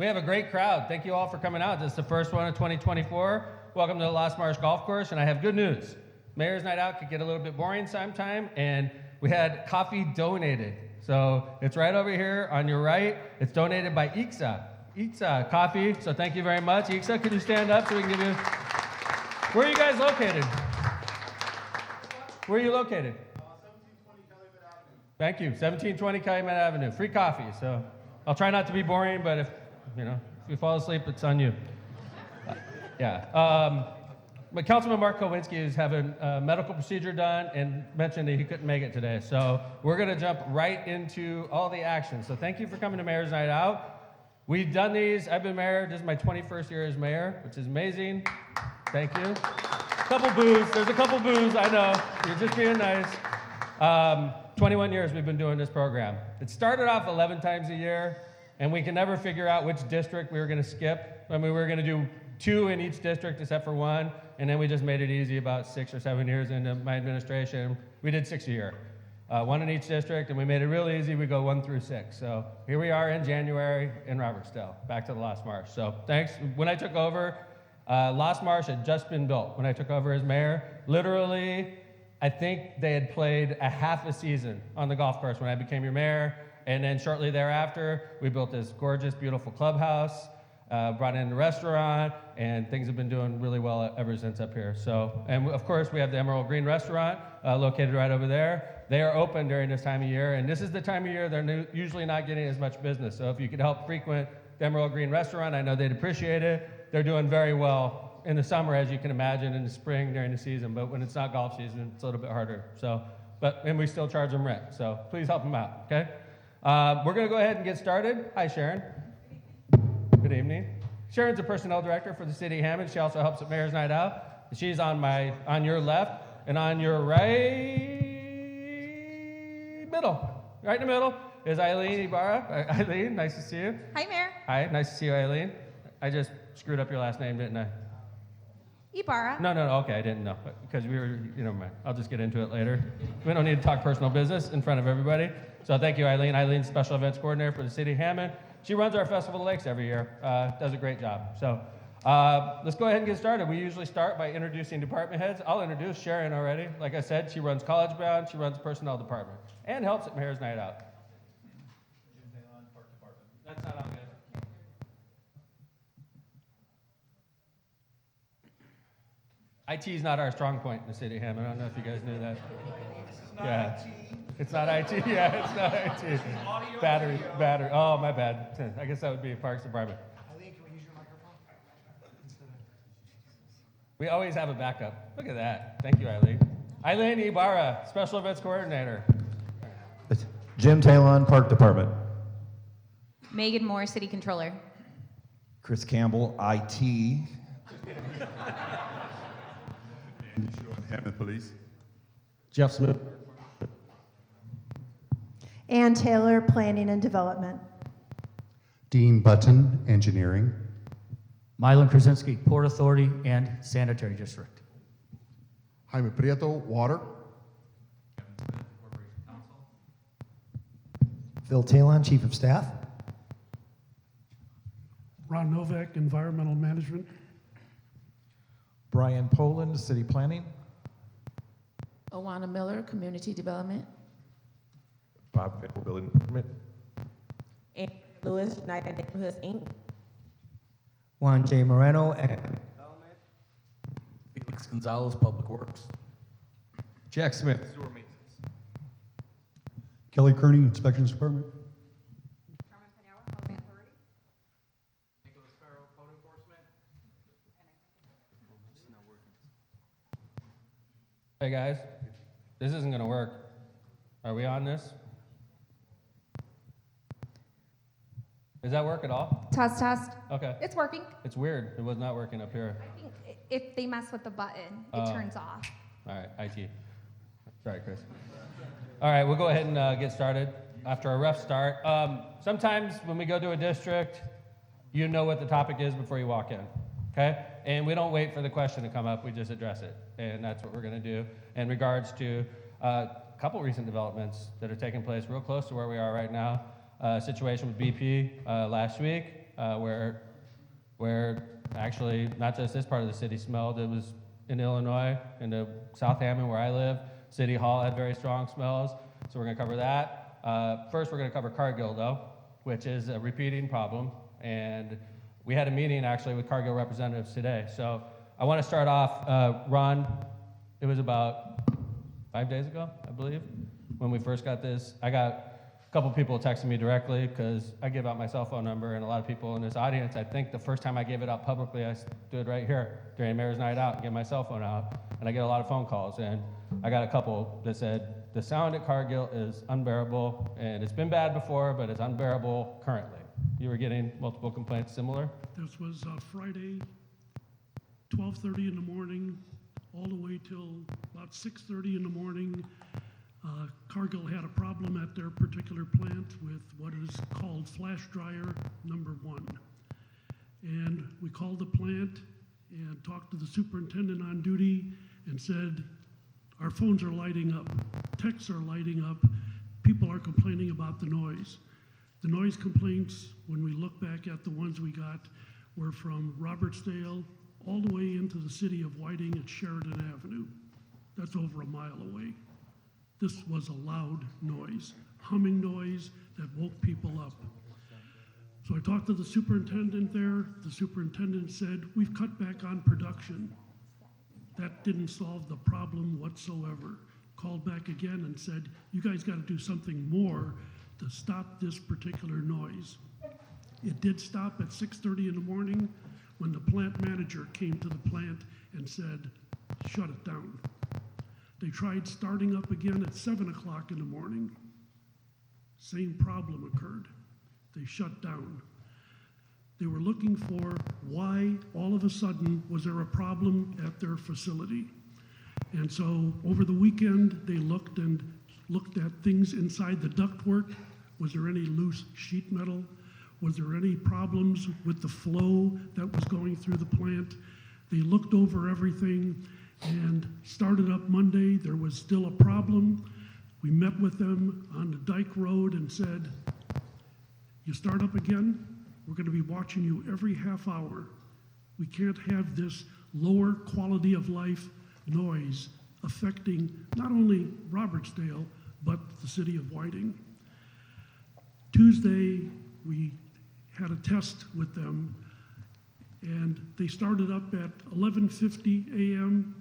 We have a great crowd. Thank you all for coming out. This is the first one of 2024. Welcome to the Lost Marsh Golf Course, and I have good news. Mayor's Night Out could get a little bit boring sometime, and we had coffee donated. So it's right over here on your right. It's donated by Itza Coffee. So thank you very much. Itza, could you stand up so we can give you... Where are you guys located? Where are you located? 1720 Calumet Avenue. Thank you. 1720 Calumet Avenue. Free coffee. So I'll try not to be boring, but if you fall asleep, it's on you. But Councilman Mark Kowinski is having a medical procedure done and mentioned that he couldn't make it today. So we're going to jump right into all the action. So thank you for coming to Mayor's Night Out. We've done these. I've been mayor. This is my 21st year as mayor, which is amazing. Thank you. Couple boos. There's a couple boos. I know. You're just being nice. 21 years we've been doing this program. It started off 11 times a year, and we can never figure out which district we were going to skip. I mean, we were going to do 2 in each district except for 1, and then we just made it easy about 6 or 7 years into my administration. We did 6 a year, 1 in each district, and we made it real easy. We go 1 through 6. So here we are in January in Robertsdale, back to the Lost Marsh. So thanks. When I took over, Lost Marsh had just been built. When I took over as mayor, literally, I think they had played a half a season on the golf course when I became your mayor, and then shortly thereafter, we built this gorgeous, beautiful clubhouse. Brought in a restaurant, and things have been doing really well ever since up here. So, and of course, we have the Emerald Green Restaurant located right over there. They are open during this time of year, and this is the time of year they're usually not getting as much business. So if you could help frequent the Emerald Green Restaurant, I know they'd appreciate it. They're doing very well in the summer, as you can imagine, in the spring during the season, but when it's not golf season, it's a little bit harder. So, and we still charge them rent, so please help them out, okay? We're gonna go ahead and get started. Hi, Sharon. Good evening. Sharon's the personnel director for the city of Hammond. She also helps at Mayor's Night Out. She's on your left, and on your right in the middle is Eileen Ibarra. Eileen, nice to see you. Hi, Mayor. Hi, nice to see you, Eileen. I just screwed up your last name, didn't I? Ibarra. No, okay, I didn't know, because we were, never mind. I'll just get into it later. We don't need to talk personal business in front of everybody. So thank you, Eileen. Eileen's special events coordinator for the city of Hammond. She runs our Festival of the Lakes every year, does a great job. So let's go ahead and get started. We usually start by introducing department heads. I'll introduce Sharon already. Like I said, she runs College Bound, she runs the personnel department, and helps at Mayor's Night Out. That's not on good. IT is not our strong point in the city of Hammond. I don't know if you guys knew that. It's not IT. Yeah, it's not IT. Battery. Oh, my bad. I guess that would be Parks Department. Eileen, can we use your microphone? We always have a backup. Look at that. Thank you, Eileen. Eileen Ibarra, Special Events Coordinator. Jim Talon, Park Department. Megan Moore, City Controller. Chris Campbell, IT. Hammond Police. Jeff Smith. Ann Taylor, Planning and Development. Dean Button, Engineering. Mylon Krasinski, Port Authority and Sanitary District. Jaime Prieto, Water. Phil Talon, Chief of Staff. Ron Novak, Environmental Management. Brian Poland, City Planning. Owana Miller, Community Development. Bob Campbell, Building Department. And Lewis, United Neighborhoods, Inc. Juan J. Moreno, Felix Gonzalez, Public Works. Jack Smith. Kelly Kearney, Inspections Department. Nicholas Farrell, Code Enforcement. Hey guys, this isn't gonna work. Are we on this? Does that work at all? Test. Okay. It's working. It's weird. It was not working up here. I think if they mess with the button, it turns off. All right, IT. Sorry, Chris. All right, we'll go ahead and get started after a rough start. Sometimes when we go to a district, you know what the topic is before you walk in, okay? And we don't wait for the question to come up, we just address it. And that's what we're gonna do in regards to a couple recent developments that are taking place real close to where we are right now. Situation with BP last week, where actually not just this part of the city smelled, it was in Illinois, in the South Hammond where I live. City Hall had very strong smells, so we're gonna cover that. First, we're gonna cover Cargill though, which is a repeating problem, and we had a meeting actually with Cargill representatives today. So I wanna start off, Ron, it was about 5 days ago, I believe, when we first got this. I got a couple people texting me directly because I give out my cell phone number, and a lot of people in this audience, I think the first time I gave it out publicly, I stood right here during Mayor's Night Out and gave my cell phone out, and I get a lot of phone calls, and I got a couple that said, the sound at Cargill is unbearable, and it's been bad before, but it's unbearable currently. You were getting multiple complaints similar? This was Friday, 12:30 in the morning, all the way till about 6:30 in the morning. Cargill had a problem at their particular plant with what is called flash dryer number 1. And we called the plant and talked to the superintendent on duty and said, our phones are lighting up, texts are lighting up, people are complaining about the noise. The noise complaints, when we look back at the ones we got, were from Robertsdale all the way into the city of Whiting at Sheridan Avenue. That's over a mile away. This was a loud noise, humming noise that woke people up. So I talked to the superintendent there. The superintendent said, we've cut back on production. That didn't solve the problem whatsoever. Called back again and said, you guys got to do something more to stop this particular noise. It did stop at 6:30 in the morning when the plant manager came to the plant and said, shut it down. They tried starting up again at 7 o'clock in the morning. Same problem occurred. They shut down. They were looking for why all of a sudden was there a problem at their facility. And so over the weekend, they looked at things inside the ductwork. Was there any loose sheet metal? Was there any problems with the flow that was going through the plant? They looked over everything and started up Monday. There was still a problem. We met with them on the Dyke Road and said, you start up again, we're going to be watching you every half hour. We can't have this lower quality of life noise affecting not only Robertsdale, but the city of Whiting. Tuesday, we had a test with them, and they started up at 11:50 a.m.,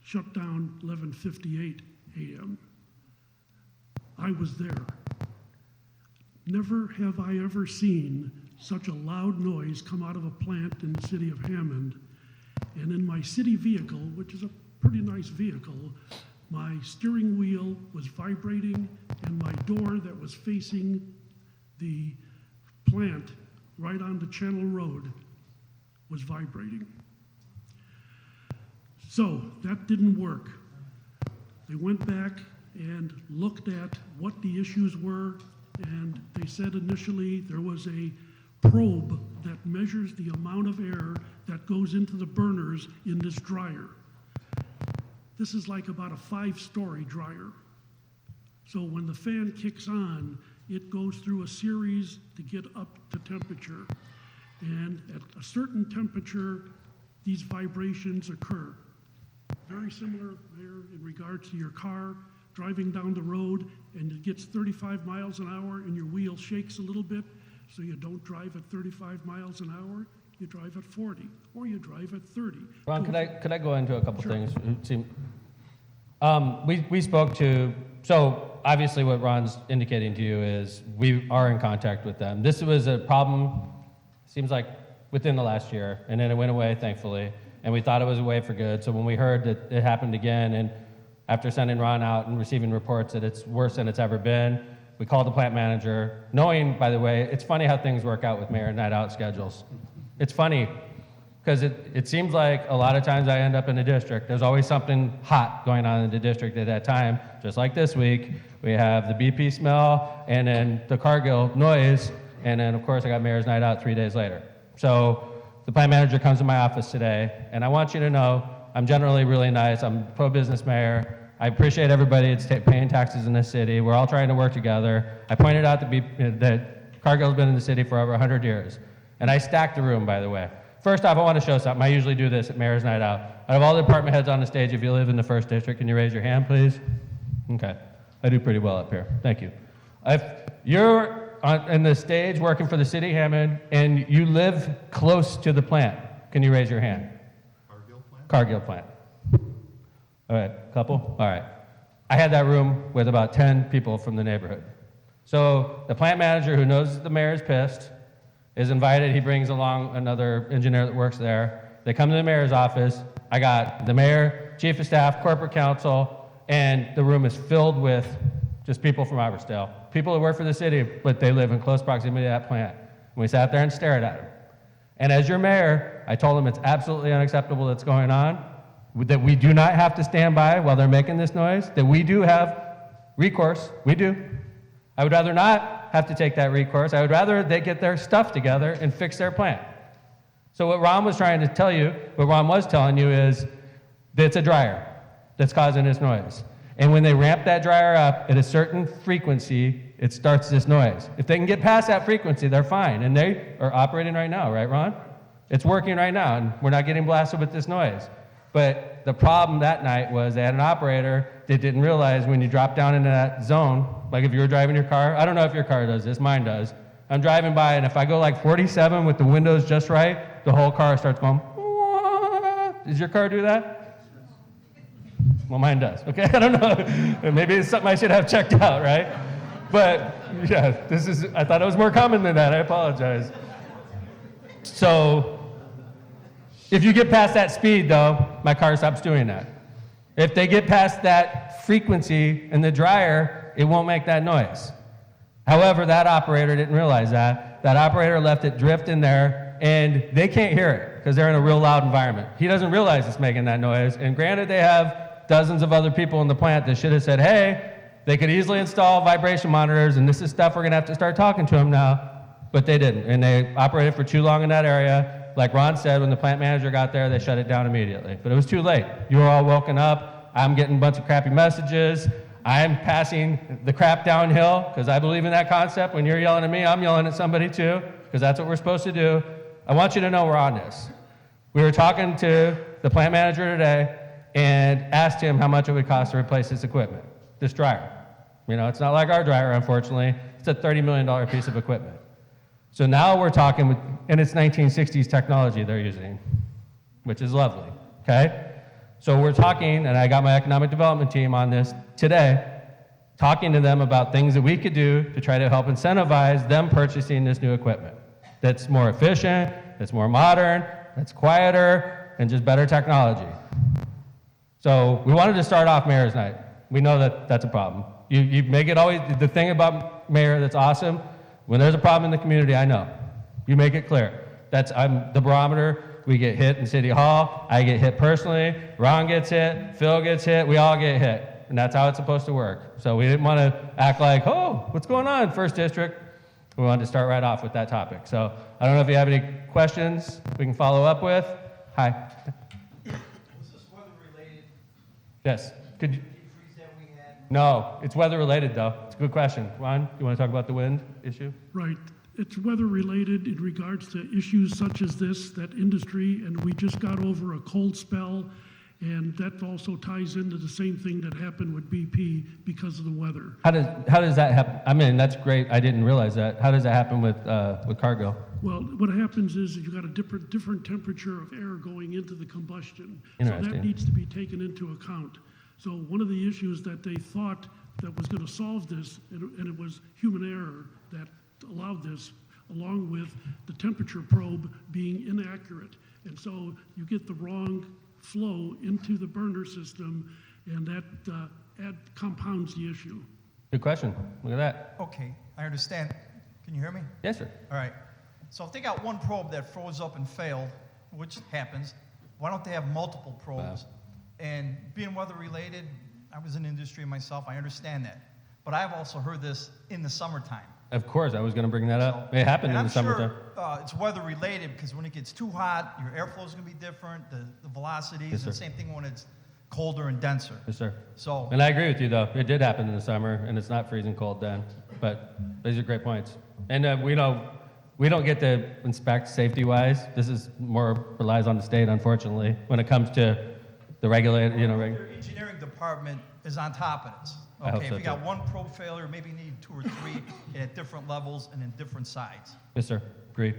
shut down 11:58 a.m. I was there. Never have I ever seen such a loud noise come out of a plant in the city of Hammond. And in my city vehicle, which is a pretty nice vehicle, my steering wheel was vibrating and my door that was facing the plant right onto Channel Road was vibrating. So that didn't work. They went back and looked at what the issues were, and they said initially there was a probe that measures the amount of air that goes into the burners in this dryer. This is like about a 5-story dryer. So when the fan kicks on, it goes through a series to get up to temperature. And at a certain temperature, these vibrations occur. Very similar there in regards to your car driving down the road and it gets 35 miles an hour and your wheel shakes a little bit, so you don't drive at 35 miles an hour, you drive at 40 or you drive at 30. Ron, could I go into a couple Sure. things? We spoke to, so obviously what Ron's indicating to you is we are in contact with them. This was a problem, seems like within the last year, and then it went away, thankfully, and we thought it was away for good. So when we heard that it happened again, and after sending Ron out and receiving reports that it's worse than it's ever been, we called the plant manager, knowing, by the way, it's funny how things work out with mayor night out schedules. It's funny, because it seems like a lot of times I end up in the district. There's always something hot going on in the district at that time, just like this week. We have the BP smell, and then the Cargill noise, and then, of course, I got mayor's night out 3 days later. So the plant manager comes to my office today, and I want you to know I'm generally really nice. I'm a pro-business mayor. I appreciate everybody that's paying taxes in this city. We're all trying to work together. I pointed out that Cargill's been in the city for over 100 years. And I stacked the room, by the way. First off, I want to show something. I usually do this at Mayor's Night Out. Out of all the department heads on the stage, if you live in the 1st District, can you raise your hand, please? Okay. I do pretty well up here. Thank you. If you're in the stage working for the city, Hammond, and you live close to the plant, can you raise your hand? Cargill plant. All right, couple? All right. I had that room with about 10 people from the neighborhood. So the plant manager, who knows the mayor's pissed, is invited. He brings along another engineer that works there. They come to the mayor's office. I got the mayor, chief of staff, corporate counsel, and the room is filled with just people from Iversdale. People that work for the city, but they live in close proximity to that plant. And we sat there and stared at them. And as your mayor, I told them it's absolutely unacceptable that's going on, that we do not have to stand by while they're making this noise, that we do have recourse. We do. I would rather not have to take that recourse. I would rather they get their stuff together and fix their plant. So what Ron was trying to tell you, what Ron was telling you is that it's a dryer that's causing this noise. And when they ramp that dryer up at a certain frequency, it starts this noise. If they can get past that frequency, they're fine. And they are operating right now, right, Ron? It's working right now, and we're not getting blasted with this noise. But the problem that night was they had an operator that didn't realize when you drop down into that zone, like if you were driving your car, I don't know if your car does this, mine does. I'm driving by, and if I go like 47 with the windows just right, the whole car starts going, "Wah." Does your car do that? Well, mine does, okay? I don't know. Maybe it's something I should have checked out, right? But yeah, I thought it was more common than that. I apologize. So, if you get past that speed, though, my car stops doing that. If they get past that frequency in the dryer, it won't make that noise. However, that operator didn't realize that. That operator left it drift in there, and they can't hear it because they're in a real loud environment. He doesn't realize it's making that noise. And granted, they have dozens of other people in the plant that should have said, hey, they could easily install vibration monitors, and this is stuff we're going to have to start talking to them now. But they didn't, and they operated for too long in that area. Like Ron said, when the plant manager got there, they shut it down immediately. But it was too late. You were all woken up. I'm getting a bunch of crappy messages. I'm passing the crap downhill because I believe in that concept. When you're yelling at me, I'm yelling at somebody too because that's what we're supposed to do. I want you to know we're on this. We were talking to the plant manager today and asked him how much it would cost to replace this equipment, this dryer. You know, it's not like our dryer, unfortunately. It's a $30 million piece of equipment. So now we're talking with, and it's 1960s technology they're using, which is lovely, okay? So we're talking, and I got my economic development team on this today, talking to them about things that we could do to try to help incentivize them purchasing this new equipment that's more efficient, that's more modern, that's quieter, and just better technology. So we wanted to start off Mayor's Night. We know that that's a problem. You make it always, the thing about Mayor that's awesome, when there's a problem in the community, I know. You make it clear. I'm the barometer. We get hit in City Hall. I get hit personally. Ron gets hit. Phil gets hit. We all get hit. And that's how it's supposed to work. So we didn't want to act like, oh, what's going on, First District? We wanted to start right off with that topic. So I don't know if you have any questions we can follow up with. Hi. Was this weather related? Yes. Could you? Freeze that we had? No, it's weather related though. It's a good question. Ron, you want to talk about the wind issue? Right. It's weather-related in regards to issues such as this, that industry, and we just got over a cold spell, and that also ties into the same thing that happened with BP because of the weather. How does that happen? I mean, that's great. I didn't realize that. How does that happen with Cargill? Well, what happens is you've got a different temperature of air going into the combustion. So that Interesting. needs to be taken into account. So one of the issues that they thought that was going to solve this, and it was human error that allowed this, along with the temperature probe being inaccurate. And so you get the wrong flow into the burner system, and that compounds the issue. Good question. Look at that. Okay, I understand. Can you hear me? Yes, sir. All right. So if they got one probe that froze up and failed, which happens, why don't they have multiple probes? And being weather related, I was in industry myself, I understand that. But I've also heard this in the summertime. Of course, I was going to bring that up. It happened in the summertime. I'm sure it's weather related because when it gets too hot, your airflow is going to be different, the velocities, Yes, sir. and same thing when it's colder and denser. Yes, sir. So, And I agree with you, though. It did happen in the summer, and it's not freezing cold then. But these are great points. And we don't get to inspect safety-wise. This is more relies on the state, unfortunately, when it comes to the regulator, Your engineering department is on top of this. I hope Okay, so, if you got too. one probe failure, maybe you need 2 or 3 at different levels and in different sides. Yes, sir. Agree.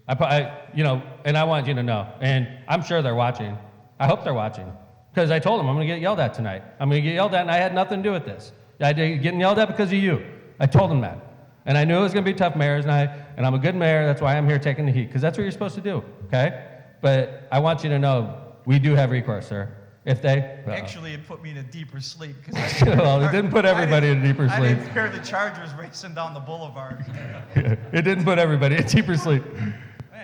And I want you to know, and I'm sure they're watching. I hope they're watching, because I told them I'm going to get yelled at tonight. I'm going to get yelled at, and I had nothing to do with this. I did getting yelled at because of you. I told them that, and I knew it was going to be tough mayor's night, and I'm a good mayor. That's why I'm here taking the heat, because that's what you're supposed to do. Okay? But I want you to know we do have recourse, sir. If they Actually, it put me in a deeper sleep because Well, it didn't put everybody in a deeper I sleep. didn't hear the Chargers racing down the boulevard. It didn't put everybody in deeper sleep. Man,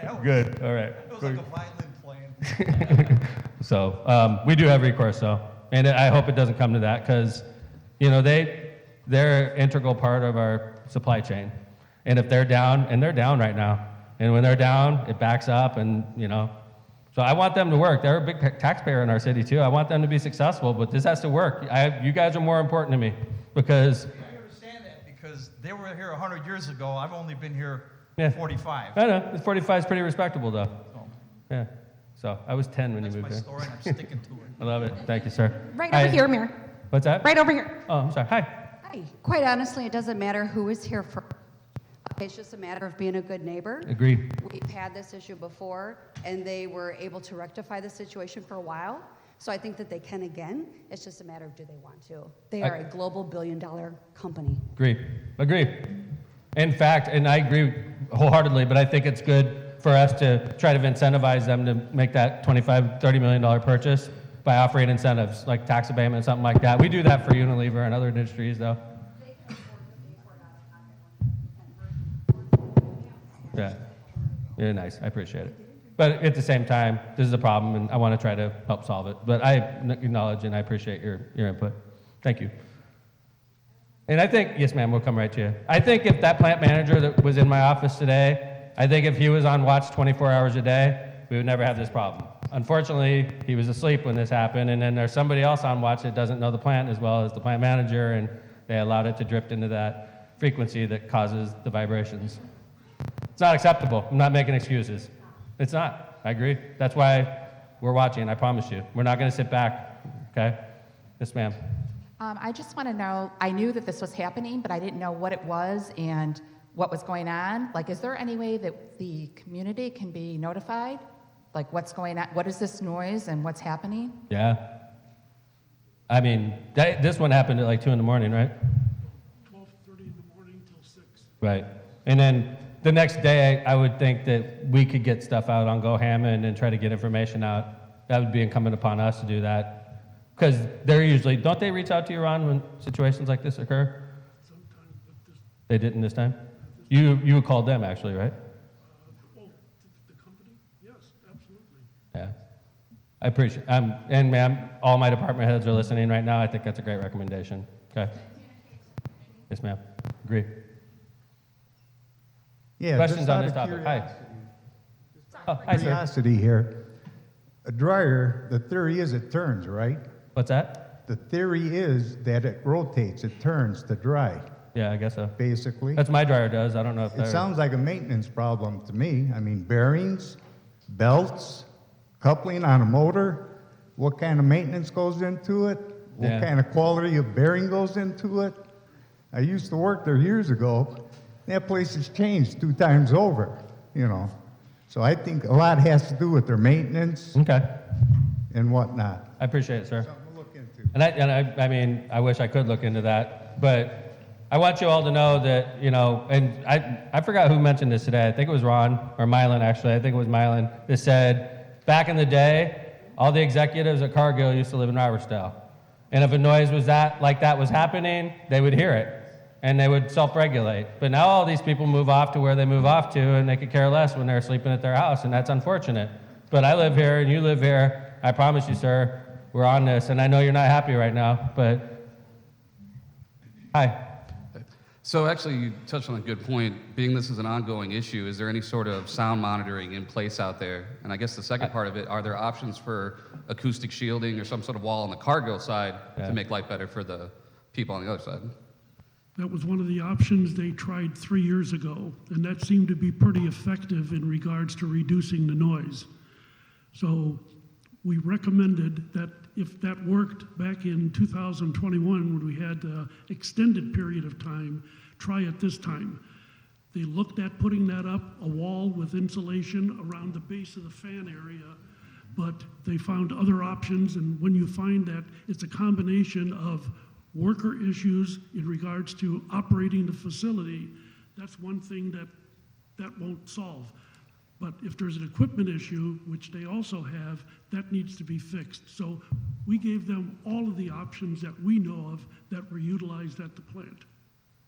that was- Good. All right. It was like a violin playing. So we do have recourse, though, and I hope it doesn't come to that because, they're an integral part of our supply chain, and if they're down, and they're down right now, and when they're down, it backs up, and so I want them to work. They're a big taxpayer in our city too. I want them to be successtional, but this has to work. You guys are more important to me because I understand that because they were here 100 years ago. I've only been here Yeah. 45. I know 45 is pretty respectable, though. So Yeah. So I was 10 when that's you my moved here. story, and I'm sticking to it. I love it. Thank you, sir. Right Hi. over here, Mayor. What's that? Right over here. Oh, I'm sorry. Hi. Hi. Quite honestly, it doesn't matter who is here first. It's just a matter of being a good neighbor. Agree. We've had this issue before, and they were able to rectify the situation for a while. So I think that they can again. It's just a matter of do they want to. They are a global billion-dollar company. Agree. In fact, and I agree wholeheartedly, but I think it's good for us to try to incentivize them to make that $25, $30 million purchase by offering incentives like tax abatement, something like that. We do that for Unilever and other industries, though. Yeah. Yeah, nice. I appreciate it. But at the same time, this is a problem, and I want to try to help solve it. But I acknowledge and I appreciate your input. Thank you. And I think, yes, ma'am, we'll come right to you. I think if that plant manager that was in my office today, I think if he was on watch 24 hours a day, we would never have this problem. Unfortunately, he was asleep when this happened, and then there's somebody else on watch that doesn't know the plant as well as the plant manager, and they allowed it to drift into that frequency that causes the vibrations. It's not acceptable. I'm not making excuses. It's not. I agree. That's why we're watching, I promise you. We're not going to sit back, okay? Yes, ma'am. I just want to know, I knew that this was happening, but I didn't know what it was and what was going on. Like, is there any way that the community can be notified? Like, what's going on? What is this noise and what's happening? Yeah. I mean, this one happened at like 2 in the morning, right? 12:30 in the morning till 6. Right. And then the next day, I would think that we could get stuff out on Go Hammond and try to get information out. That would be incumbent upon us to do that. Because they're usually, don't they reach out to you, Ron, when situations like this occur? Sometimes, but this, They didn't this time? You called them, actually, right? the company, yes, absolutely. Yeah. I appreciate and ma'am, all my department heads are listening right now. I think that's a great recommendation. Okay. Yes, ma'am. Agree. Yeah, Questions just on out this of topic? curiosity. Hi. Oh, hi, sir. Curiosity here. A dryer, the theory is it turns, right? What's that? The theory is that it rotates, it turns to dry, Yeah, I guess so. basically. That's my dryer does. I don't know if It that. sounds like a maintenance problem to me. I mean, bearings, belts, coupling on a motor. What kind of maintenance goes into it? What Yeah. kind of quality of bearing goes into it? I used to work there years ago. That place has changed 2 times over, So I think a lot has to do with their maintenance Okay. and whatnot. I appreciate it, sir. Something to look into. And I mean, I wish I could look into that, but I want you all to know that, and I forgot who mentioned this today. I think it was Ron or Mylan, actually. I think it was Mylan that said, back in the day, all the executives at Cargill used to live in Robertsdale. And if a noise was like that was happening, they would hear it and they would self-regulate. But now all these people move off to where they move off to, and they could care less when they're sleeping at their house, and that's unfortunate. But I live here and you live here. I promise you, sir, we're on this, and I know you're not happy right now, but hi. So actually, you touched on a good point. Being this is an ongoing issue, is there any sort of sound monitoring in place out there? And I guess the second part of it, are there options for acoustic shielding or some sort of wall on the Cargill side Yeah. to make life better for the people on the other side? That was one of the options they tried 3 years ago, and that seemed to be pretty effective in regards to reducing the noise. So we recommended that if that worked back in 2021, when we had an extended period of time, try it this time. They looked at putting that up, a wall with insulation around the base of the fan area, but they found other options, and when you find that it's a combination of worker issues in regards to operating the facility, that's one thing that won't solve. But if there's an equipment issue, which they also have, that needs to be fixed. So we gave them all of the options that we know of that were utilized at the plant.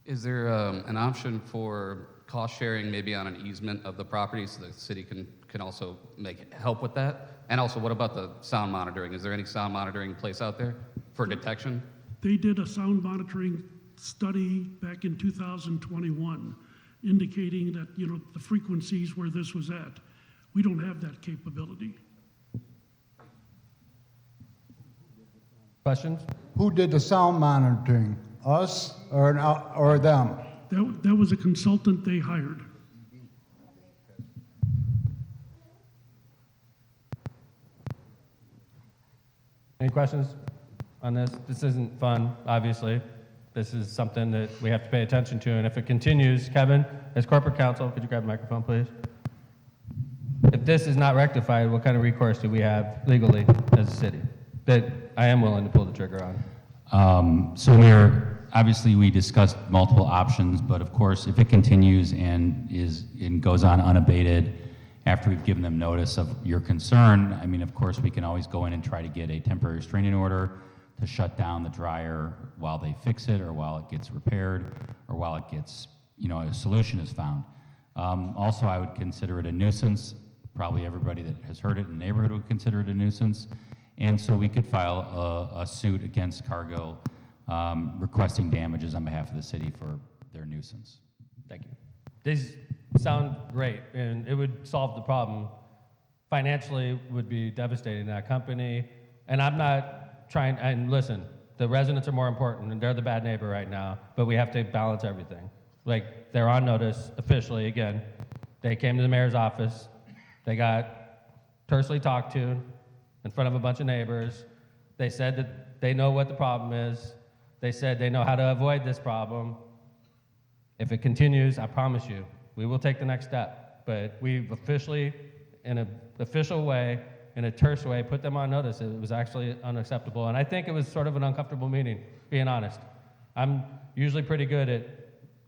Is there an option for cost sharing, maybe on an easement of the property, so the city can also help with that? And also, what about the sound monitoring? Is there any sound monitoring in place out there for detection? They did a sound monitoring study back in 2021, indicating that, the frequencies where this was at. We don't have that capability. Questions? Who did the sound monitoring? Us or them? That was a consultant they hired. Any questions on this? This isn't fun, obviously. This is something that we have to pay attention to, and if it continues, Kevin, as corporate counsel, could you grab the microphone, please? If this is not rectified, what kind of recourse do we have legally as a city that I am willing to pull the trigger on? So Mayor, obviously we discussed multiple options, but of course, if it continues and goes on unabated after we've given them notice of your concern, I mean, of course, we can always go in and try to get a temporary restraining order to shut down the dryer while they fix it, or while it gets repaired, or while it gets, a solution is found. Also, I would consider it a nuisance. Probably everybody that has heard it in the neighborhood would consider it a nuisance. And so we could file a suit against Cargill requesting damages on behalf of the city for their nuisance. Thank you. These sound great, and it would solve the problem. Financially, would be devastating to that company. And I'm not trying, and listen, the residents are more important, and they're the bad neighbor right now, but we have to balance everything. Like, they're on notice officially, again. They came to the mayor's office. They got tersely talked to in front of a bunch of neighbors. They said that they know what the problem is. They said they know how to avoid this problem. If it continues, I promise you, we will take the next step. But we've officially, in an official way, in a terse way, put them on notice. It was actually unacceptable. And I think it was sort of an uncomfortable meeting, being honest. I'm usually pretty good at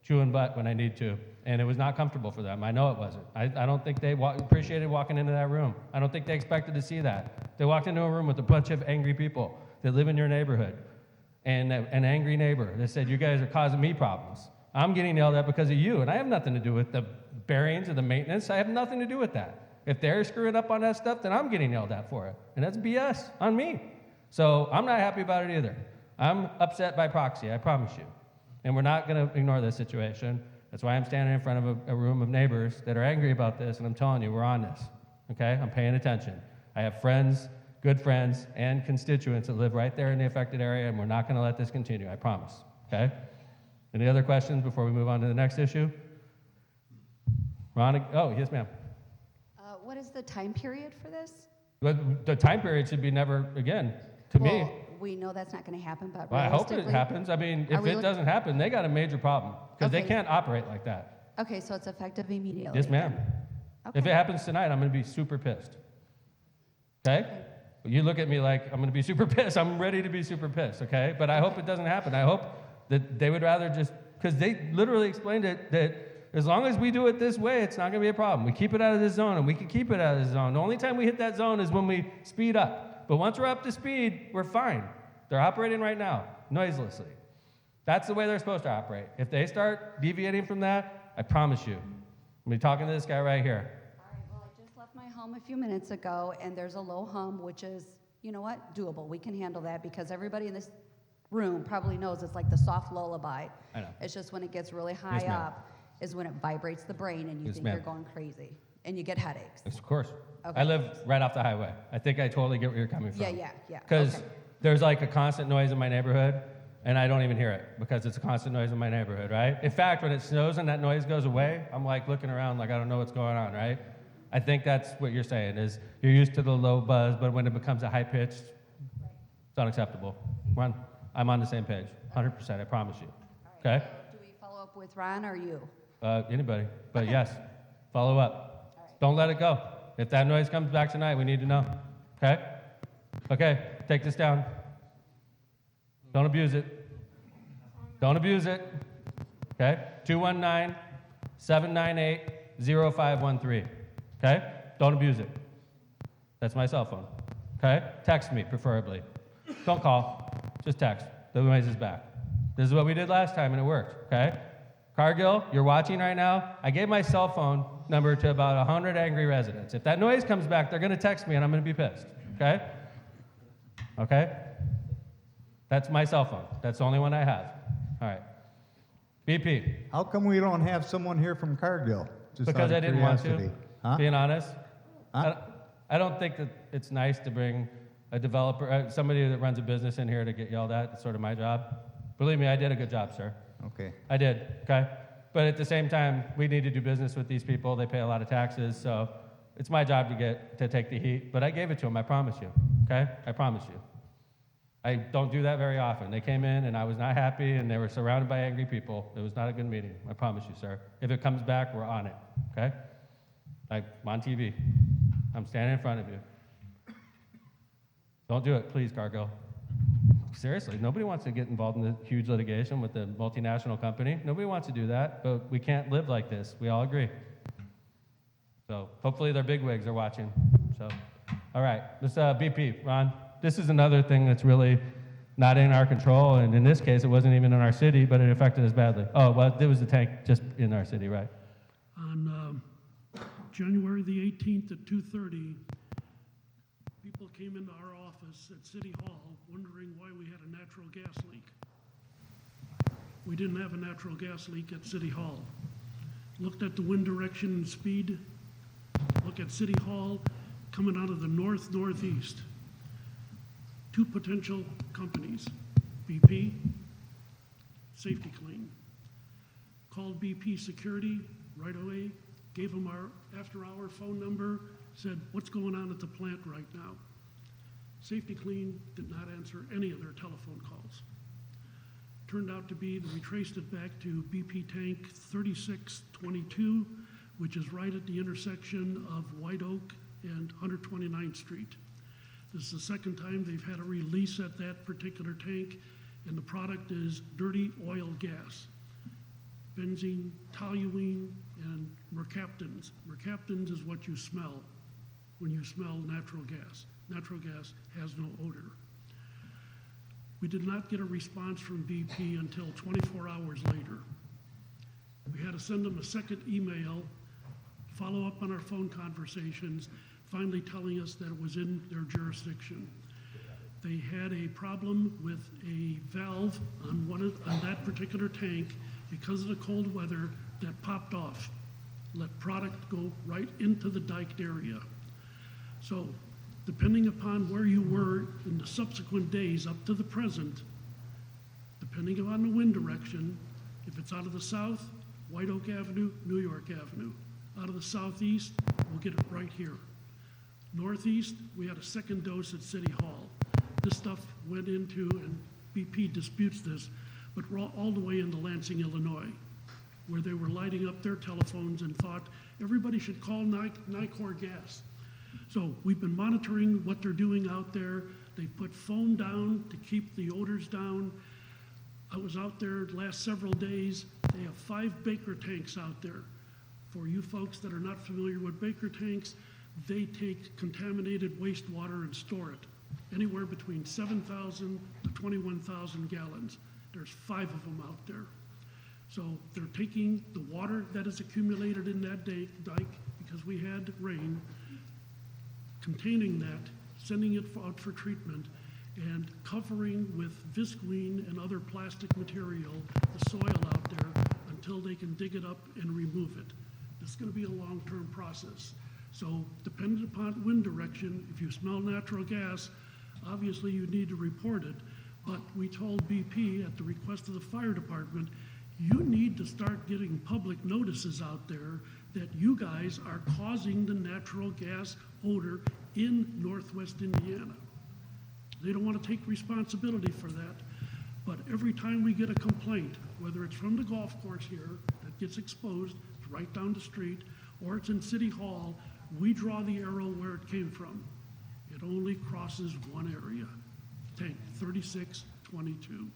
chewing butt when I need to. And it was not comfortable for them. I know it wasn't. I don't think they appreciated walking into that room. I don't think they expected to see that. They walked into a room with a bunch of angry people that live in your neighborhood. And an angry neighbor that said, you guys are causing me problems. I'm getting yelled at because of you, and I have nothing to do with the bearings or the maintenance. I have nothing to do with that. If they're screwing up on that stuff, then I'm getting yelled at for it. And that's BS on me. So I'm not happy about it either. I'm upset by proxy, I promise you. And we're not going to ignore this situation. That's why I'm standing in front of a room of neighbors that are angry about this, and I'm telling you, we're on this, okay? I'm paying attention. I have friends, good friends, and constituents that live right there in the affected area, and we're not going to let this continue, I promise, okay? Any other questions before we move on to the next issue? Ron, oh, yes, ma'am. What is the time period for this? But the time period should be never again, to me. We know that's not going to happen, but Well, I hope it realistically- happens. I mean, if it doesn't happen, they got a major problem, because they Okay. can't operate like that. Okay, so it's effective immediately. Yes, ma'am. Okay. If it happens tonight, I'm going to be super pissed. Okay? You look at me like I'm going to be super pissed. I'm ready to be super pissed, okay? But I hope it doesn't happen. I hope that they would rather just, because they literally explained it, that as long as we do it this way, it's not going to be a problem. We keep it out of this zone, and we can keep it out of this zone. The only time we hit that zone is when we speed up. But once we're up to speed, we're fine. They're operating right now, noiselessly. That's the way they're supposed to operate. If they start deviating from that, I promise you, I'm going to be talking to this guy right here. All right, well, I just left my home a few minutes ago, and there's a low hum, which is, you know what, doable. We can handle that because everybody in this room probably knows it's like the soft lullaby. I know. It's just when it gets really high Yes, ma'am. up is when it vibrates the brain and you Yes, think ma'am. you're going crazy and you get headaches. Of course. Okay. I live right off the highway. I think I totally get where you're coming from. Yeah. Because Okay. there's like a constant noise in my neighborhood, and I don't even hear it because it's a constant noise in my neighborhood, right? In fact, when it snows and that noise goes away, I'm like looking around like I don't know what's going on, right? I think that's what you're saying is you're used to the low buzz, but when it becomes a high pitch, it's unacceptable. I'm on the same page, 100%, I promise you. Okay? Do we follow up with Ron or you? Anybody, but yes, follow up. Don't let it go. If that noise comes back tonight, we need to know. Okay? Okay, take this down. Don't abuse it. Don't abuse it. Okay? 219-798-0513. Okay? Don't abuse it. That's my cell phone. Okay? Text me, preferably. Don't call. Just text. The noise is back. This is what we did last time, and it worked. Okay? Cargill, you're watching right now. I gave my cell phone number to about 100 angry residents. If that noise comes back, they're going to text me, and I'm going to be pissed. Okay? Okay? That's my cell phone. That's the only one I have. All right. BP. How come we don't have someone here from Cargill? Just Because out I of didn't want to, curiosity. Huh? being honest. Huh? I don't think that it's nice to bring a developer, somebody that runs a business in here to get yelled at. It's sort of my job. Believe me, I did a good job, sir. Okay. I did, okay? But at the same time, we need to do business with these people. They pay a lot of taxes, so it's my job to take the heat. But I gave it to them, I promise you, okay? I promise you. I don't do that very often. They came in and I was not happy and they were surrounded by angry people. It was not a good meeting, I promise you, sir. If it comes back, we're on it, okay? I'm on TV. I'm standing in front of you. Don't do it, please, Cargill. Seriously, nobody wants to get involved in the huge litigation with the multinational company. Nobody wants to do that, but we can't live like this. We all agree. So hopefully their bigwigs are watching. So, all right, this BP, Ron. This is another thing that's really not in our control, and in this case, it wasn't even in our city, but it affected us badly. Oh, well, it was the tank just in our city, right? On January the 18th at 2:30, people came into our office at City Hall wondering why we had a natural gas leak. We didn't have a natural gas leak at City Hall. Looked at the wind direction and speed. Look at City Hall coming out of the northeast. Two potential companies, BP, Safety Clean. Called BP Security right away, gave them our after-hour phone number, said, what's going on at the plant right now? Safety Clean did not answer any of their telephone calls. Turned out to be that we traced it back to BP tank 3622, which is right at the intersection of White Oak and 129th Street. This is the second time they've had a release at that particular tank, and the product is dirty oil gas. Benzene, toluene, and mercaptans. Mercaptans is what you smell when you smell natural gas. Natural gas has no odor. We did not get a response from BP until 24 hours later. We had to send them a second email, follow up on our phone conversations, finally telling us that it was in their jurisdiction. They had a problem with a valve on that particular tank because of the cold weather that popped off, let product go right into the diked area. So, depending upon where you were in the subsequent days up to the present, depending upon the wind direction, if it's out of the south, White Oak Avenue, New York Avenue. Out of the southeast, we'll get it right here. Northeast, we had a second dose at City Hall. This stuff went into, and BP disputes this, but we're all the way into Lansing, Illinois, where they were lighting up their telephones and thought everybody should call Nicor Gas. So we've been monitoring what they're doing out there. They put foam down to keep the odors down. I was out there the last several days. They have 5 Baker tanks out there. For you folks that are not familiar with Baker tanks, they take contaminated wastewater and store it, anywhere between 7,000 to 21,000 gallons. There's 5 of them out there. So they're taking the water that is accumulated in that dike because we had rain, containing that, sending it out for treatment, and covering with visqueen and other plastic material the soil out there until they can dig it up and remove it. This is going to be a long-term process. So dependent upon wind direction, if you smell natural gas, obviously you need to report it. But we told BP at the request of the fire department, you need to start getting public notices out there that you guys are causing the natural gas odor in northwest Indiana. They don't want to take responsibility for that, but every time we get a complaint, whether it's from the golf course here that gets exposed, it's right down the street, or it's in City Hall, we draw the arrow where it came from. It only crosses one area, tank 3622.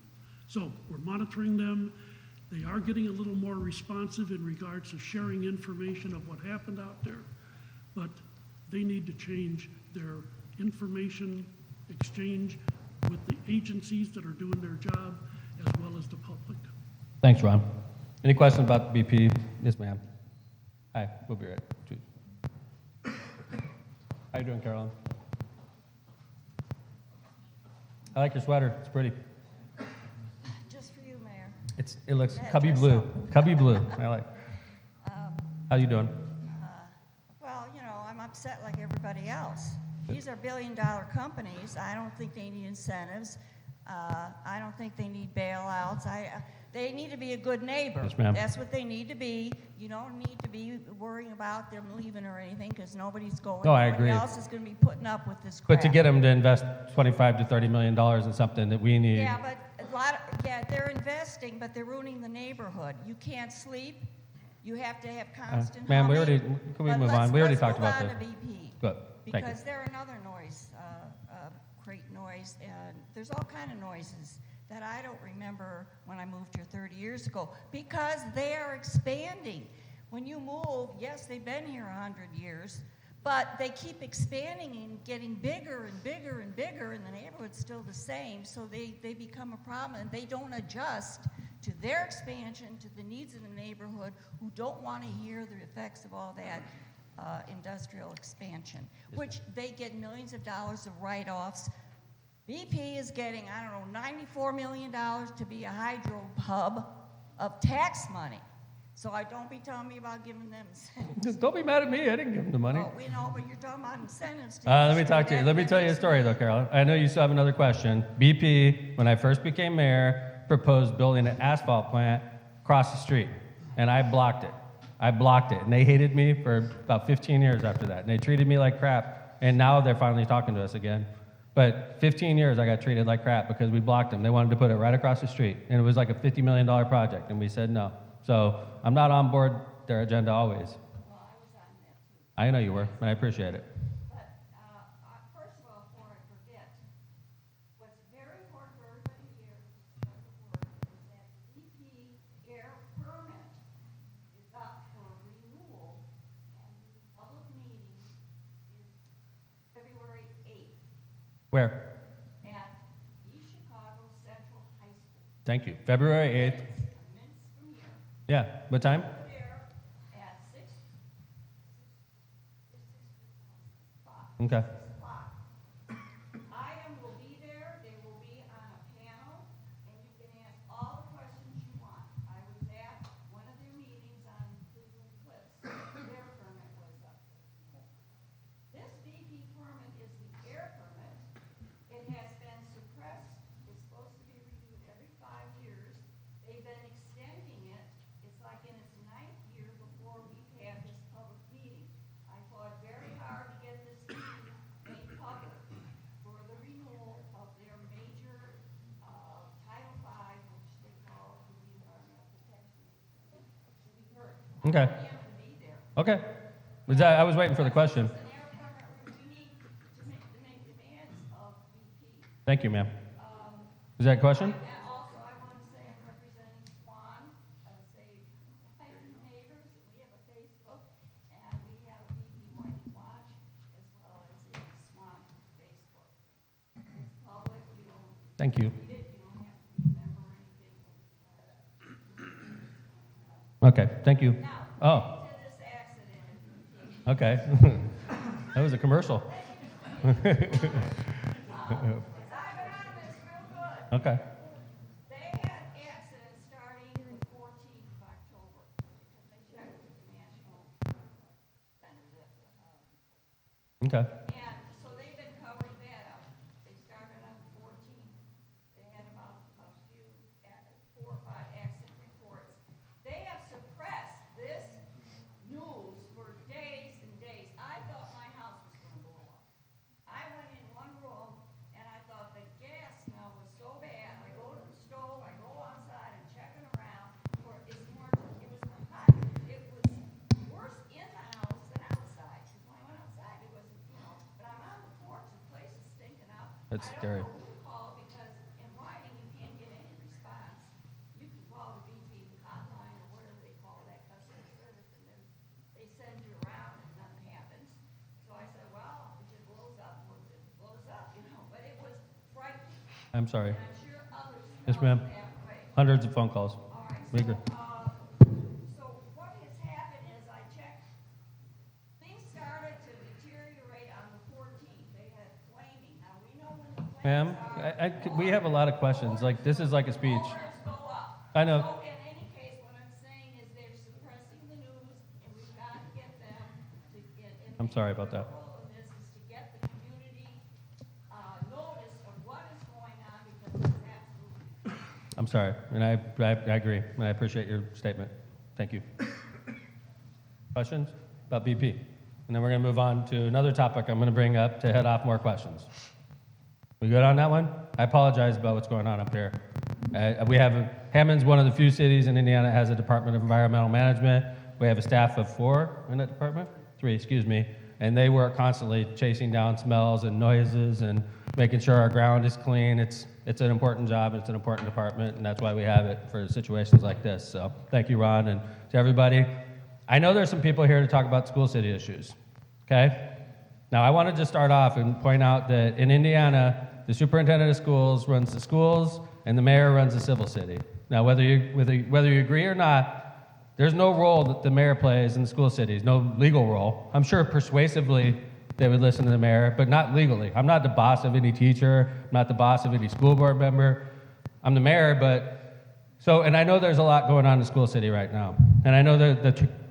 So we're monitoring them. They are getting a little more responsive in regards to sharing information of what happened out there, but they need to change their information exchange with the agencies that are doing their job as well as the public. Thanks, Ron. Any questions about the BP? Yes, ma'am. Hi, we'll be right. How you doing, Carolyn? I like your sweater. It's pretty. Just for you, Mayor. It looks Yeah, cubby just blue. so. Cubby blue. I like. How you doing? Well, you know, I'm upset like everybody else. These are billion-dollar companies. I don't think they need incentives. I don't think they need bailouts. They need to be a good neighbor. Yes, ma'am. That's what they need to be. You don't need to be worrying about them leaving or anything because nobody's going. No, I Nobody agree. else is going to be putting up with this crap. But to get them to invest $25 to $30 million in something that we need. Yeah, but they're investing, but they're ruining the neighborhood. You can't sleep. You have to have constant. Ma'am, we humming. already, can we But move on? We already let's talked move about on this. to BP. Good, thank you. Because they're another noise, crate noise, and there's all kind of noises that I don't remember when I moved here 30 years ago, because they are expanding. When you move, yes, they've been here 100 years, but they keep expanding and getting bigger and bigger and bigger, and the neighborhood's still the same, so they become a problem, and they don't adjust to their expansion, to the needs of the neighborhood, who don't want to hear the effects of all that industrial expansion, which they get millions of dollars of write-offs. BP is getting, I don't know, $94 million to be a hydro hub of tax money. So don't be telling me about giving them incentives. Don't be mad at me. I didn't give them the money. Oh, we know, but you're talking about incentives. Let me talk to you. Let me tell you a story, though, Carolyn. I know you still have another question. BP, when I first became mayor, proposed building an asphalt plant across the street, and I blocked it. And they hated me for about 15 years after that, and they treated me like crap, and now they're finally talking to us again. But 15 years I got treated like crap because we blocked them. They wanted to put it right across the street, and it was like a $50 million project, and we said no. So I'm not on board their agenda always. Well, I was on that too. I know you were, and I appreciate it. But first of all, before I forget, what's very important for everybody here is that the EP air permit is up for renewal, and the public meeting is February 8th Where? at East Chicago Central High School. Thank you. February 8th. Minutes from here. Yeah. What time? There at 6 Okay. o'clock. Item will be there, they will be on a panel, and you can ask all the questions you want. I was at one of their meetings on Cleveland Cliffs, their permit was up. This BP permit is the air permit. It has been suppressed, it's supposed to be renewed every 5 years. They've been extending it, it's like in its 9th year before we've had this public meeting. I fought very hard to get this meeting made public for the renewal of their major Title V, which they call the Environmental Protection. To be heard. Okay. I am to be there. Okay. I was waiting for the question. It's an air permit, we need to make demands of BP. Thank you, ma'am. Is that a question? And also, I want to say I'm representing Swan, say, hi neighbors, we have a Facebook, and we have a BP Morning Watch, as well as a Swan Facebook. It's public, you don't Thank you. read it, you don't have to remember anything. Okay. Thank you. Oh. To this accident at BP. Okay. That was a commercial. Okay. They had accidents starting the 14th of October, because they checked with the national centers at Okay. And so they've been covering that up. They started on the 14th. They had It's scary. Call because in writing you can't get any response. You can call the BP hotline or whatever they call that customer service, and then they send you around and nothing happens. So I said, well, if it blows up, it blows up, you know. But it was frightening. I'm sorry. And I'm sure others Yes, felt ma'am. that way. Hundreds of phone calls. All right. We agree. So what has happened is I checked. Things started to deteriorate on the 14th. They had flaming. Now we know when the Ma'am, we have a lot of questions. Like, this is like a speech. flames go up. I know. So in any case, what I'm saying is they're suppressing the news, and we've got to get them to get. I'm sorry about that. The role in this is to get the community notice of what is going on because it's absolutely. I'm sorry, and I agree, and I appreciate your statement. Thank you. Questions about BP? And then we're going to move on to another topic I'm going to bring up to head off more questions. We good on that one? I apologize about what's going on up here. Hammond's one of the few cities in Indiana that has a Department of Environmental Management. We have a staff of 4 in that department, 3, excuse me, and they work constantly chasing down smells and noises and making sure our ground is clean. It's an important job, it's an important department, and that's why we have it for situations like this. So thank you, Ron, and to everybody. I know there's some people here to talk about school city issues, okay? Now, I want to just start off and point out that in Indiana, the superintendent of schools runs the schools, and the mayor runs the civil city. Now, whether you agree or not, there's no role that the mayor plays in the school cities, no legal role. I'm sure persuasively they would listen to the mayor, but not legally. I'm not the boss of any teacher, I'm not the boss of any school board member. I'm the mayor, and I know there's a lot going on in the school city right now. And I know that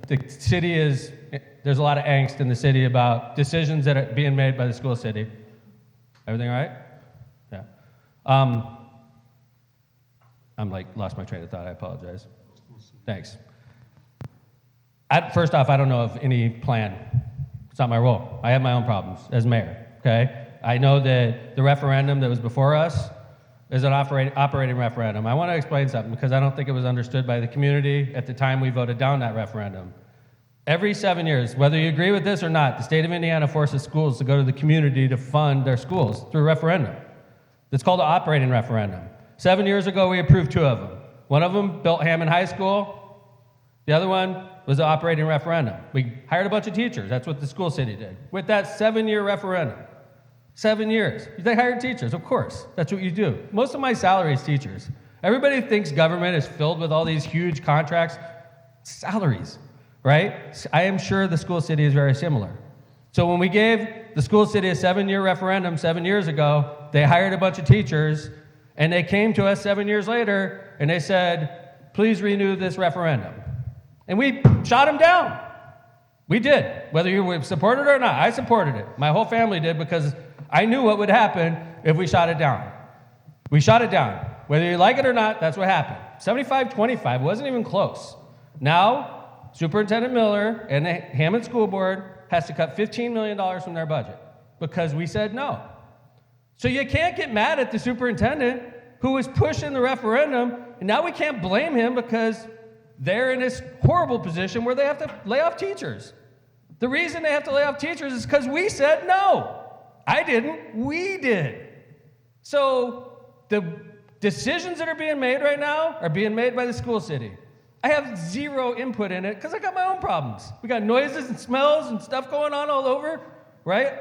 the city there's a lot of angst in the city about decisions that are being made by the school city. Everything all right? Yeah. I'm lost my train of thought, I apologize. Thanks. First off, I don't know of any plan. It's not my role. I have my own problems as mayor, okay? I know that the referendum that was before us is an operating referendum. I want to explain something because I don't think it was understood by the community at the time we voted down that referendum. Every 7 years, whether you agree with this or not, the state of Indiana forces schools to go to the community to fund their schools through referendum. It's called an operating referendum. 7 years ago, we approved 2 of them. One of them built Hammond High School. The other one was an operating referendum. We hired a bunch of teachers. That's what the school city did. With that 7-year referendum, 7 years. They hired teachers, of course. That's what you do. Most of my salary is teachers. Everybody thinks government is filled with all these huge contracts. Salaries, right? I am sure the school city is very similar. So when we gave the school city a 7-year referendum 7 years ago, they hired a bunch of teachers, and they came to us 7 years later, and they said, please renew this referendum. And we shot them down. We did, whether you supported it or not. I supported it. My whole family did because I knew what would happen if we shot it down. We shot it down. Whether you like it or not, that's what happened. 75-25 wasn't even close. Now, Superintendent Miller and the Hammond School Board has to cut $15 million from their budget because we said no. So you can't get mad at the superintendent who was pushing the referendum, and now we can't blame him because they're in this horrible position where they have to lay off teachers. The reason they have to lay off teachers is because we said no. I didn't, we did. So the decisions that are being made right now are being made by the school city. I have zero input in it because I got my own problems. We got noises and smells and stuff going on all over, right?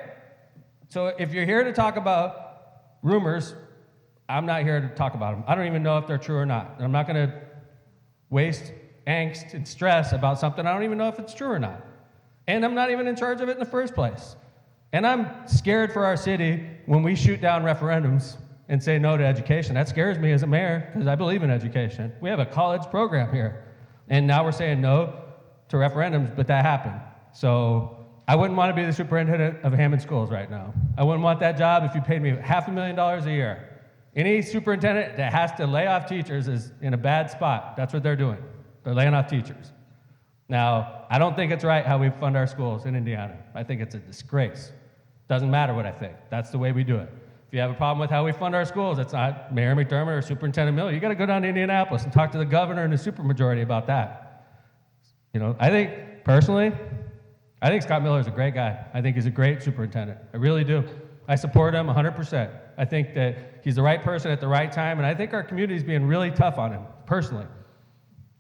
So if you're here to talk about rumors, I'm not here to talk about them. I don't even know if they're true or not. And I'm not going to waste angst and stress about something I don't even know if it's true or not. And I'm not even in charge of it in the first place. And I'm scared for our city when we shoot down referendums and say no to education. That scares me as a mayor because I believe in education. We have a college program here. And now we're saying no to referendums, but that happened. So I wouldn't want to be the superintendent of Hammond Schools right now. I wouldn't want that job if you paid me $500,000 a year. Any superintendent that has to lay off teachers is in a bad spot. That's what they're doing. They're laying off teachers. Now, I don't think it's right how we fund our schools in Indiana. I think it's a disgrace. Doesn't matter what I think. That's the way we do it. If you have a problem with how we fund our schools, it's not Mayor McDermott or Superintendent Miller. You got to go down to Indianapolis and talk to the governor and the supermajority about that. You know, I think, personally, I think Scott Miller is a great guy. I think he's a great superintendent. I really do. I support him 100%. I think that he's the right person at the right time, and I think our community is being really tough on him, personally.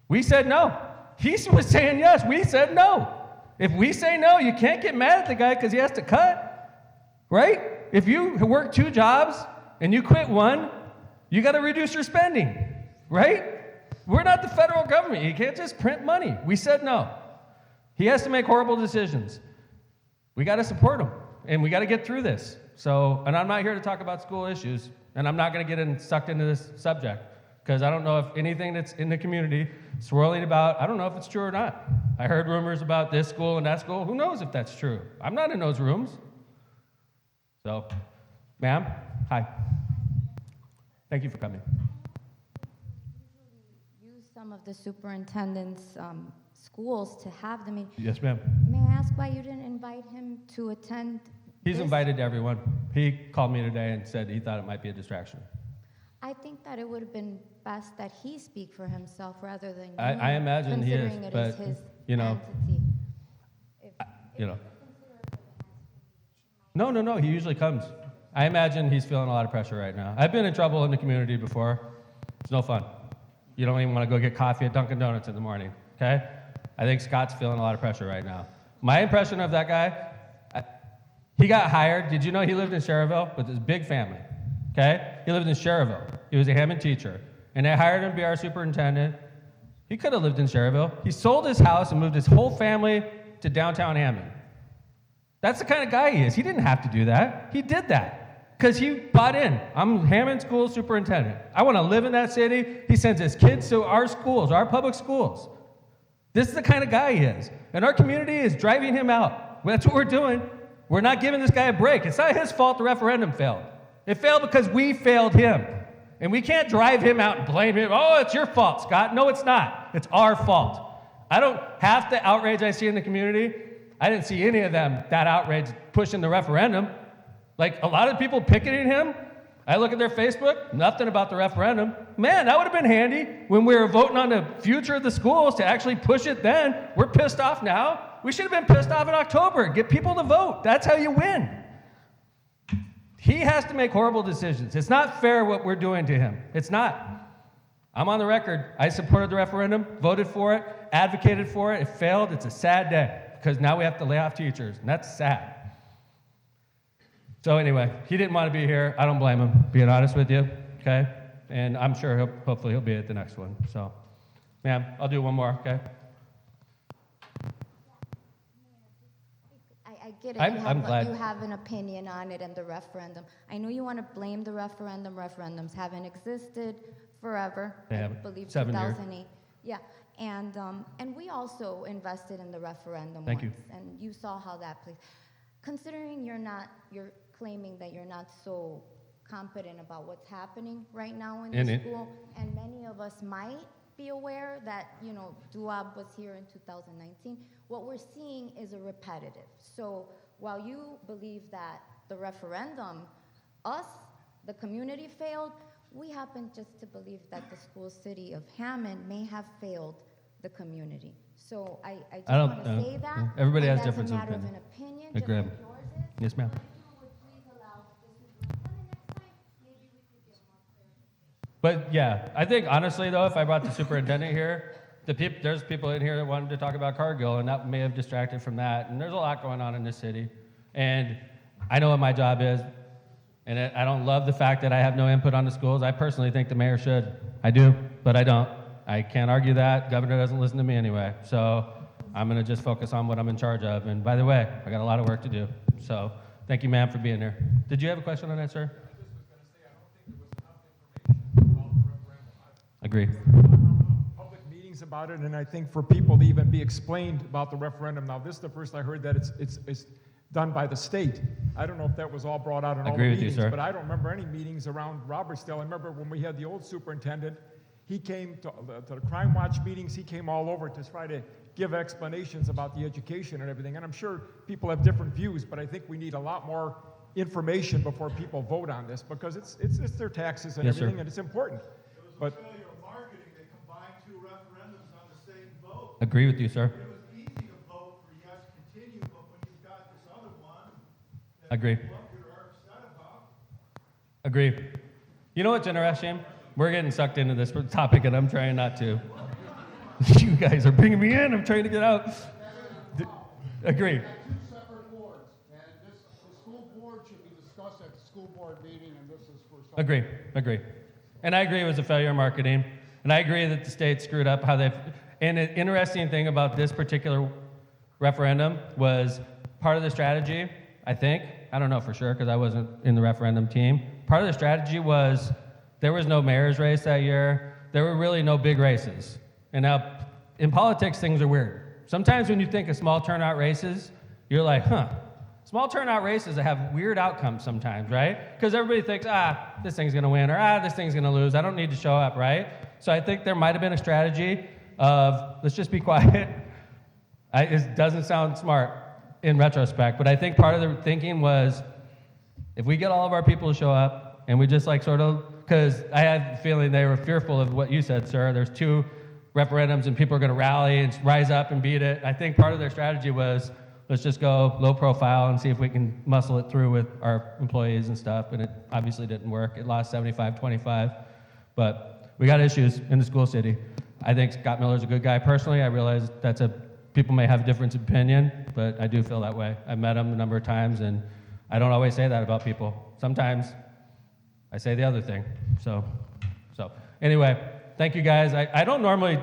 We said no. He was saying yes. We said no. If we say no, you can't get mad at the guy because he has to cut, right? If you work 2 jobs and you quit one, you got to reduce your spending, right? We're not the federal government. You can't just print money. We said no. He has to make horrible decisions. We got to support him, and we got to get through this. So, and I'm not here to talk about school issues, and I'm not going to get sucked into this subject because I don't know if anything that's in the community swirling about, I don't know if it's true or not. I heard rumors about this school and that school. Who knows if that's true? I'm not in those rooms. So, ma'am, hi. Thank you for coming. Use some of the superintendent's schools to have the meeting. Yes, ma'am. May I ask why you didn't invite him to attend? He's this? invited everyone. He called me today and said he thought it might be a distraction. I think that it would have been best that he speak for himself rather than you, I imagine he is, considering it but, is his you know, entity. you know. No, he usually comes. I imagine he's feeling a lot of pressure right now. I've been in trouble in the community before. It's no fun. You don't even want to go get coffee at Dunkin' Donuts in the morning, okay? I think Scott's feeling a lot of pressure right now. My impression of that guy, he got hired. Did you know he lived in Cherville with his big family, okay? He lived in Cherville. He was a Hammond teacher. And they hired him to be our superintendent. He could have lived in Cherville. He sold his house and moved his whole family to downtown Hammond. That's the kind of guy he is. He didn't have to do that. He did that because he bought in. I'm Hammond School Superintendent. I want to live in that city. He sends his kids to our schools, our public schools. This is the kind of guy he is. And our community is driving him out. That's what we're doing. We're not giving this guy a break. It's not his fault the referendum failed. It failed because we failed him. And we can't drive him out and blame him. Oh, it's your fault, Scott. No, it's not. It's our fault. I don't half the outrage I see in the community. I didn't see any of them that outrage pushing the referendum. Like a lot of people picketing him. I look at their Facebook, nothing about the referendum. Man, that would have been handy when we were voting on the future of the schools to actually push it then. We're pissed off now. We should have been pissed off in October. Get people to vote. That's how you win. He has to make horrible decisions. It's not fair what we're doing to him. It's not. I'm on the record. I supported the referendum, voted for it, advocated for it. It failed. It's a sad day because now we have to lay off teachers, and that's sad. So anyway, he didn't want to be here. I don't blame him, being honest with you, okay? And I'm sure hopefully he'll be at the next one. So, ma'am, I'll do one more, okay? I get it. I'm glad. You have an opinion on it and the referendum. I know you want to blame the referendum. Referendums haven't existed forever. They I haven't. believe 7 years. 2008. Yeah, and we also invested in the referendum Thank you. once, and you saw how that played. Considering you're claiming that you're not so competent about what's happening right now in the school, and many of us might be aware that, Duab was here in 2019. What we're seeing is a repetitive. So while you believe that the referendum, the community failed, we happen just to believe that the school city of Hammond may have failed the community. So I just want to say that. Everybody and has different That's a matter of opinions. an opinion. Agree. Just like yours is. Yes, ma'am. But yeah, I think honestly though, if I brought the superintendent here, there's people in here that wanted to talk about Cargill, and that may have distracted from that. And there's a lot going on in this city, and I know what my job is, and I don't love the fact that I have no input on the schools. I personally think the mayor should. I do, but I don't. I can't argue that. Governor doesn't listen to me anyway, so I'm going to just focus on what I'm in charge of. And by the way, I got a lot of work to do. So thank you, ma'am, for being here. Did you have a question on that, sir? Agree. Public meetings about it, and I think for people to even be explained about the referendum. Now, this is the first I heard that it's done by the state. I don't know if that was all brought out in all the Agree with you, meetings, sir. but I don't remember any meetings around Robertsdale. I remember when we had the old superintendent, he came to the Crime Watch meetings, he came all over to try to give explanations about the education and everything. And I'm sure people have different views, but I think we need a lot more information before people vote on this, because it's their taxes and Yes, sir. everything, and it's important. But Agree with you, sir. Agree. Agree. You know what's interesting? We're getting sucked into this topic, and I'm trying not to. You guys are bringing me in. I'm trying to get out. Agree. Two separate boards, and the school board should be discussed at the school board meeting, and this is for something. Agree. And I agree it was a failure of marketing. And I agree that the state screwed up how they've. And an interesting thing about this particular referendum was part of the strategy, I think, I don't know for sure because I wasn't in the referendum team. Part of the strategy was there was no mayor's race that year. There were really no big races. And now in politics, things are weird. Sometimes when you think of small turnout races, you're like, small turnout races that have weird outcomes sometimes, right? Because everybody thinks, this thing's gonna win, or this thing's gonna lose. I don't need to show up, right? So I think there might have been a strategy of, let's just be quiet. It doesn't sound smart in retrospect, but I think part of the thinking was, if we get all of our people to show up, and we just because I had the feeling they were fearful of what you said, sir. There's 2 referendums and people are gonna rally and rise up and beat it. I think part of their strategy was, let's just go low profile and see if we can muscle it through with our employees and stuff, and it obviously didn't work. It lost 75-25, but we got issues in the school city. I think Scott Miller's a good guy personally. I realize people may have a different opinion, but I do feel that way. I've met him a number of times, and I don't always say that about people. Sometimes I say the other thing. So anyway, thank you guys. I don't normally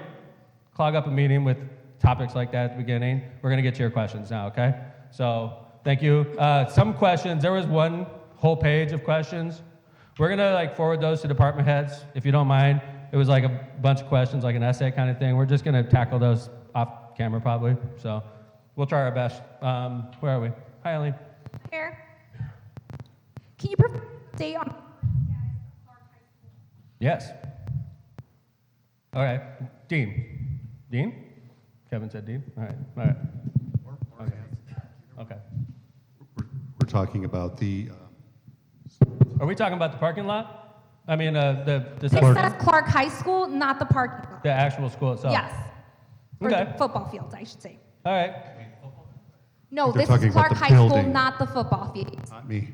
clog up a meeting with topics like that at the beginning. We're gonna get to your questions now, okay? So thank you. Some questions, there was one whole page of questions. We're gonna forward those to department heads, if you don't mind. It was like a bunch of questions, like an essay kind of thing. We're just gonna tackle those off camera probably. So we'll try our best. Where are we? Hi, Eileen. Here. Can you provide an update on Yes. All right. Dean? Kevin said Dean? All right. Okay. We're talking about the, Are we talking about the parking lot? I mean, the This says Clark High School, not the parking lot. the actual school itself? Yes. Or Okay. the football fields, I should say. All right. No, They're this talking is about Clark the High School, building. not the football fields. not me.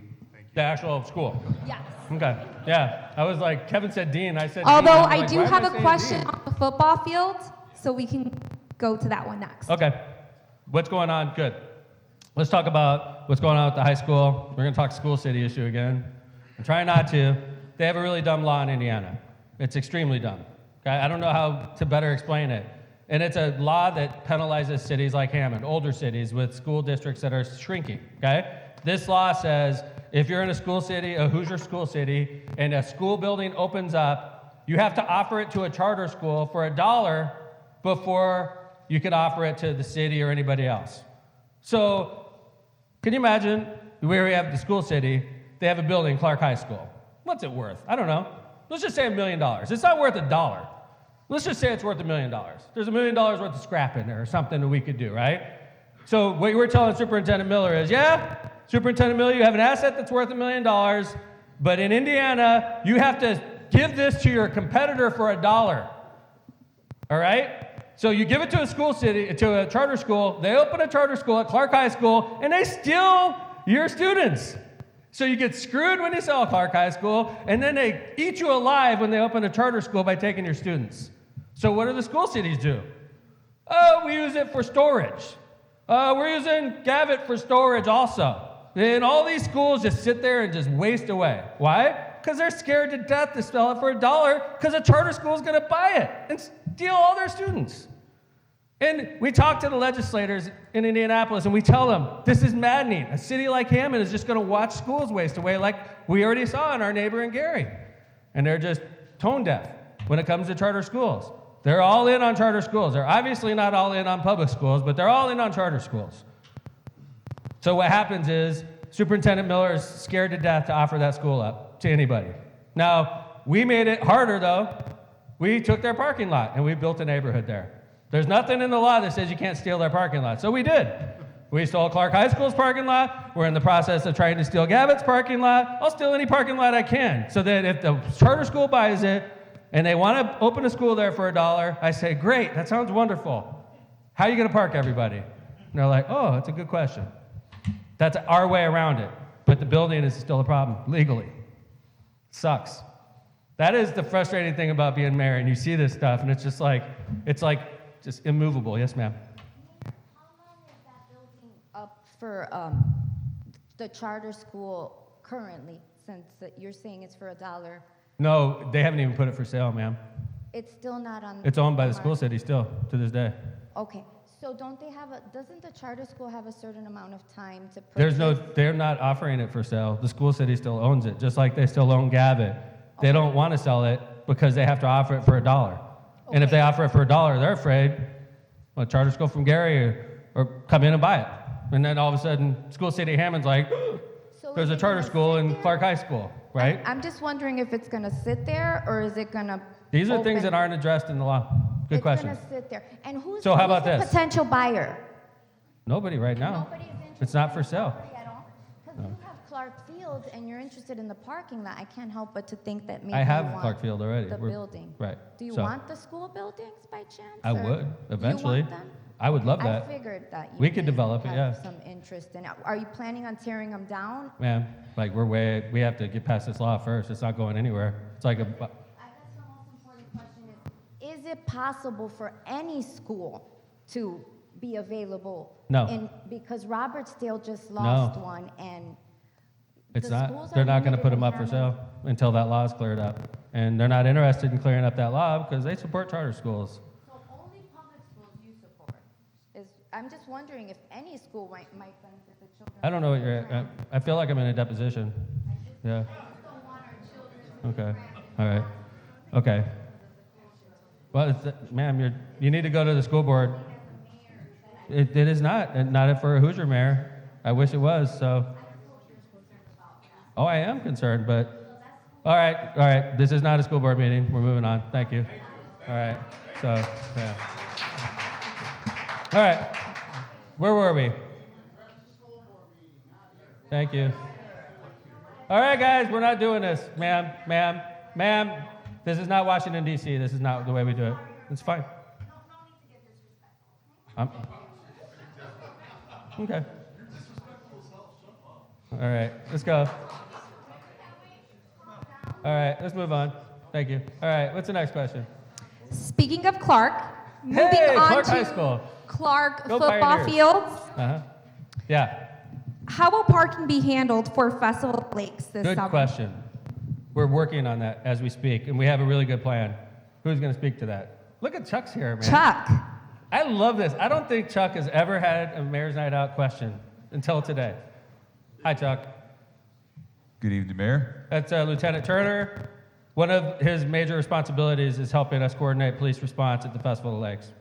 The actual school? Yes. Okay. Yeah. I was like, Kevin said Dean. I said Dean. Although I'm I like, do why am have a saying question Dean? on the football field, so we can go to that one next. Okay. What's going on? Good. Let's talk about what's going on at the high school. We're going to talk school city issue again. I'm trying not to. They have a really dumb law in Indiana. It's extremely dumb. Okay? I don't know how to better explain it. And it's a law that penalizes cities like Hammond, older cities with school districts that are shrinking. Okay? This law says if you're in a school city, a Hoosier school city, and a school building opens up, you have to offer it to a charter school for $1 before you could offer it to the city or anybody else. So, can you imagine where we have the school city, they have a building, Clark High School. What's it worth? I don't know. Let's just say $1 million. It's not worth $1. Let's just say it's worth $1 million. There's $1 million worth of scrap in there or something that we could do, right? So what we're telling Superintendent Miller is, Superintendent Miller, you have an asset that's worth $1 million, but in Indiana, you have to give this to your competitor for $1. All right? So you give it to a school city, to a charter school, they open a charter school at Clark High School, and they steal your students. So you get screwed when you sell Clark High School, and then they eat you alive when they open a charter school by taking your students. So what do the school cities do? Oh, we use it for storage. We're using Gavitt for storage also. And all these schools just sit there and just waste away. Why? Because they're scared to death to sell it for $1 because a charter school is going to buy it and steal all their students. And we talk to the legislators in Indianapolis and we tell them, this is maddening. A city like Hammond is just going to watch schools waste away like we already saw in our neighbor in Gary. And they're just tone deaf when it comes to charter schools. They're all in on charter schools. They're obviously not all in on public schools, but they're all in on charter schools. So what happens is Superintendent Miller is scared to death to offer that school up to anybody. Now, we made it harder though. We took their parking lot and we built a neighborhood there. There's nothing in the law that says you can't steal their parking lot. So we did. We stole Clark High School's parking lot. We're in the process of trying to steal Gavitt's parking lot. I'll steal any parking lot I can so that if the charter school buys it and they want to open a school there for $1, I say, great, that sounds wonderful. How are you going to park everybody? And they're like, oh, that's a good question. That's our way around it. But the building is still a problem, legally. Sucks. That is the frustrating thing about being mayor, and you see this stuff, and it's like just immovable. Yes, ma'am. How long is that building up for the charter school currently, since you're saying it's for $1? No, they haven't even put it for sale, ma'am. It's still not on. It's owned by the school market. city still, to this day. Okay, so doesn't the charter school have a certain amount of time to purchase? They're not offering it for sale. The school city still owns it, just like they still own Gavitt. They don't want to sell it because they have to offer it for $1. And if they offer it for $1, they're afraid, well, charter school from Gary or come in and buy it. And then all of a sudden, School City Hammond's like, there's a charter school in Clark High School, right? I'm just wondering if it's gonna sit there, or is it gonna? These are things that aren't addressed in the law. Good question. It's gonna sit there. And who's So how about the this? potential buyer? Nobody right now. Nobody's interested It's not for in the sale. property at all? 'Cause you have Clark Field and you're interested in the parking lot. I can't help but to think that maybe I you have want Clark Field already. the We're- building. Right. Do you So, want the school buildings by chance? I or would, you eventually. want them? I would love I that. figured that you We could may develop it, have yeah. some interest in it. Are you planning on tearing them down? Man, like we have to get past this law first. It's not going anywhere. It's like I guess the most important question is it possible for any school to be available? No. Because Robertsdale just lost No. one, and it's the not, schools they're are not gonna limited put them in up for Hammond. sale until that law is cleared up. And they're not interested in clearing up that law because they support charter schools. So only public schools you support. I'm just wondering if any school might benefit the children. I don't know what you're at. I feel like I'm in a deposition. Yeah. Okay. All right. Okay. Well, ma'am, you need to go to the school board. It is not, and not for a Hoosier mayor. I wish it was, so. Oh, I am concerned, but, all right. This is not a school board meeting. We're moving on. Thank you. All right, so, yeah. All right. Where were we? Thank you. All right, guys, we're not doing this. Ma'am, this is not Washington, D.C. This is not the way we do it. It's fine. Okay. All right, let's go. All right, let's move on. Thank you. All right, what's the next question? Speaking of Clark, moving Hey, on Clark to High School. Clark Go football Pioneers. fields. Uh-huh. Yeah, How will parking be handled for Festival Lakes this good summer? question. We're working on that as we speak, and we have a really good plan. Who's going to speak to that? Look at Chuck's here, man. Chuck. I love this. I don't think Chuck has ever had a Mayor's Night Out question until today. Hi, Chuck. Good evening, Mayor. That's Lieutenant Turner. One of his major responsibilities is helping us coordinate police response at the Festival of the Lakes.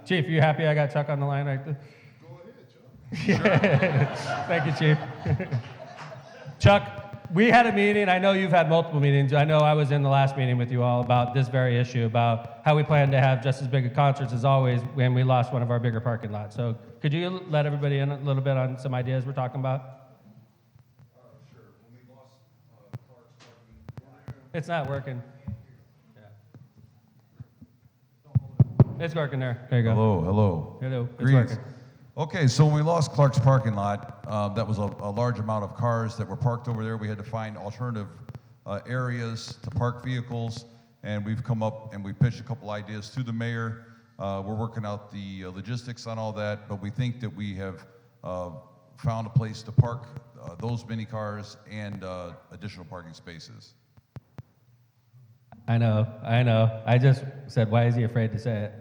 Chief, you happy I got Chuck on the line right there? Go ahead, Chuck. Thank you, Chief. Chuck, we had a meeting. I know you've had multiple meetings. I know I was in the last meeting with you all about this very issue, about how we plan to have just as big a concerts as always when we lost one of our bigger parking lots. So could you let everybody in a little bit on some ideas we're talking about? Sure. When we lost Clark's parking. It's not working. It's working there. There you go. Hello. Hello. It's Greetings. working. Okay, so when we lost Clark's parking lot, that was a large amount of cars that were parked over there. We had to find alternative areas to park vehicles, and we've come up and we pitched a couple ideas to the mayor. We're working out the logistics on all that, but we think that we have found a place to park those mini cars and additional parking spaces. I know. I just said, why is he afraid to say it?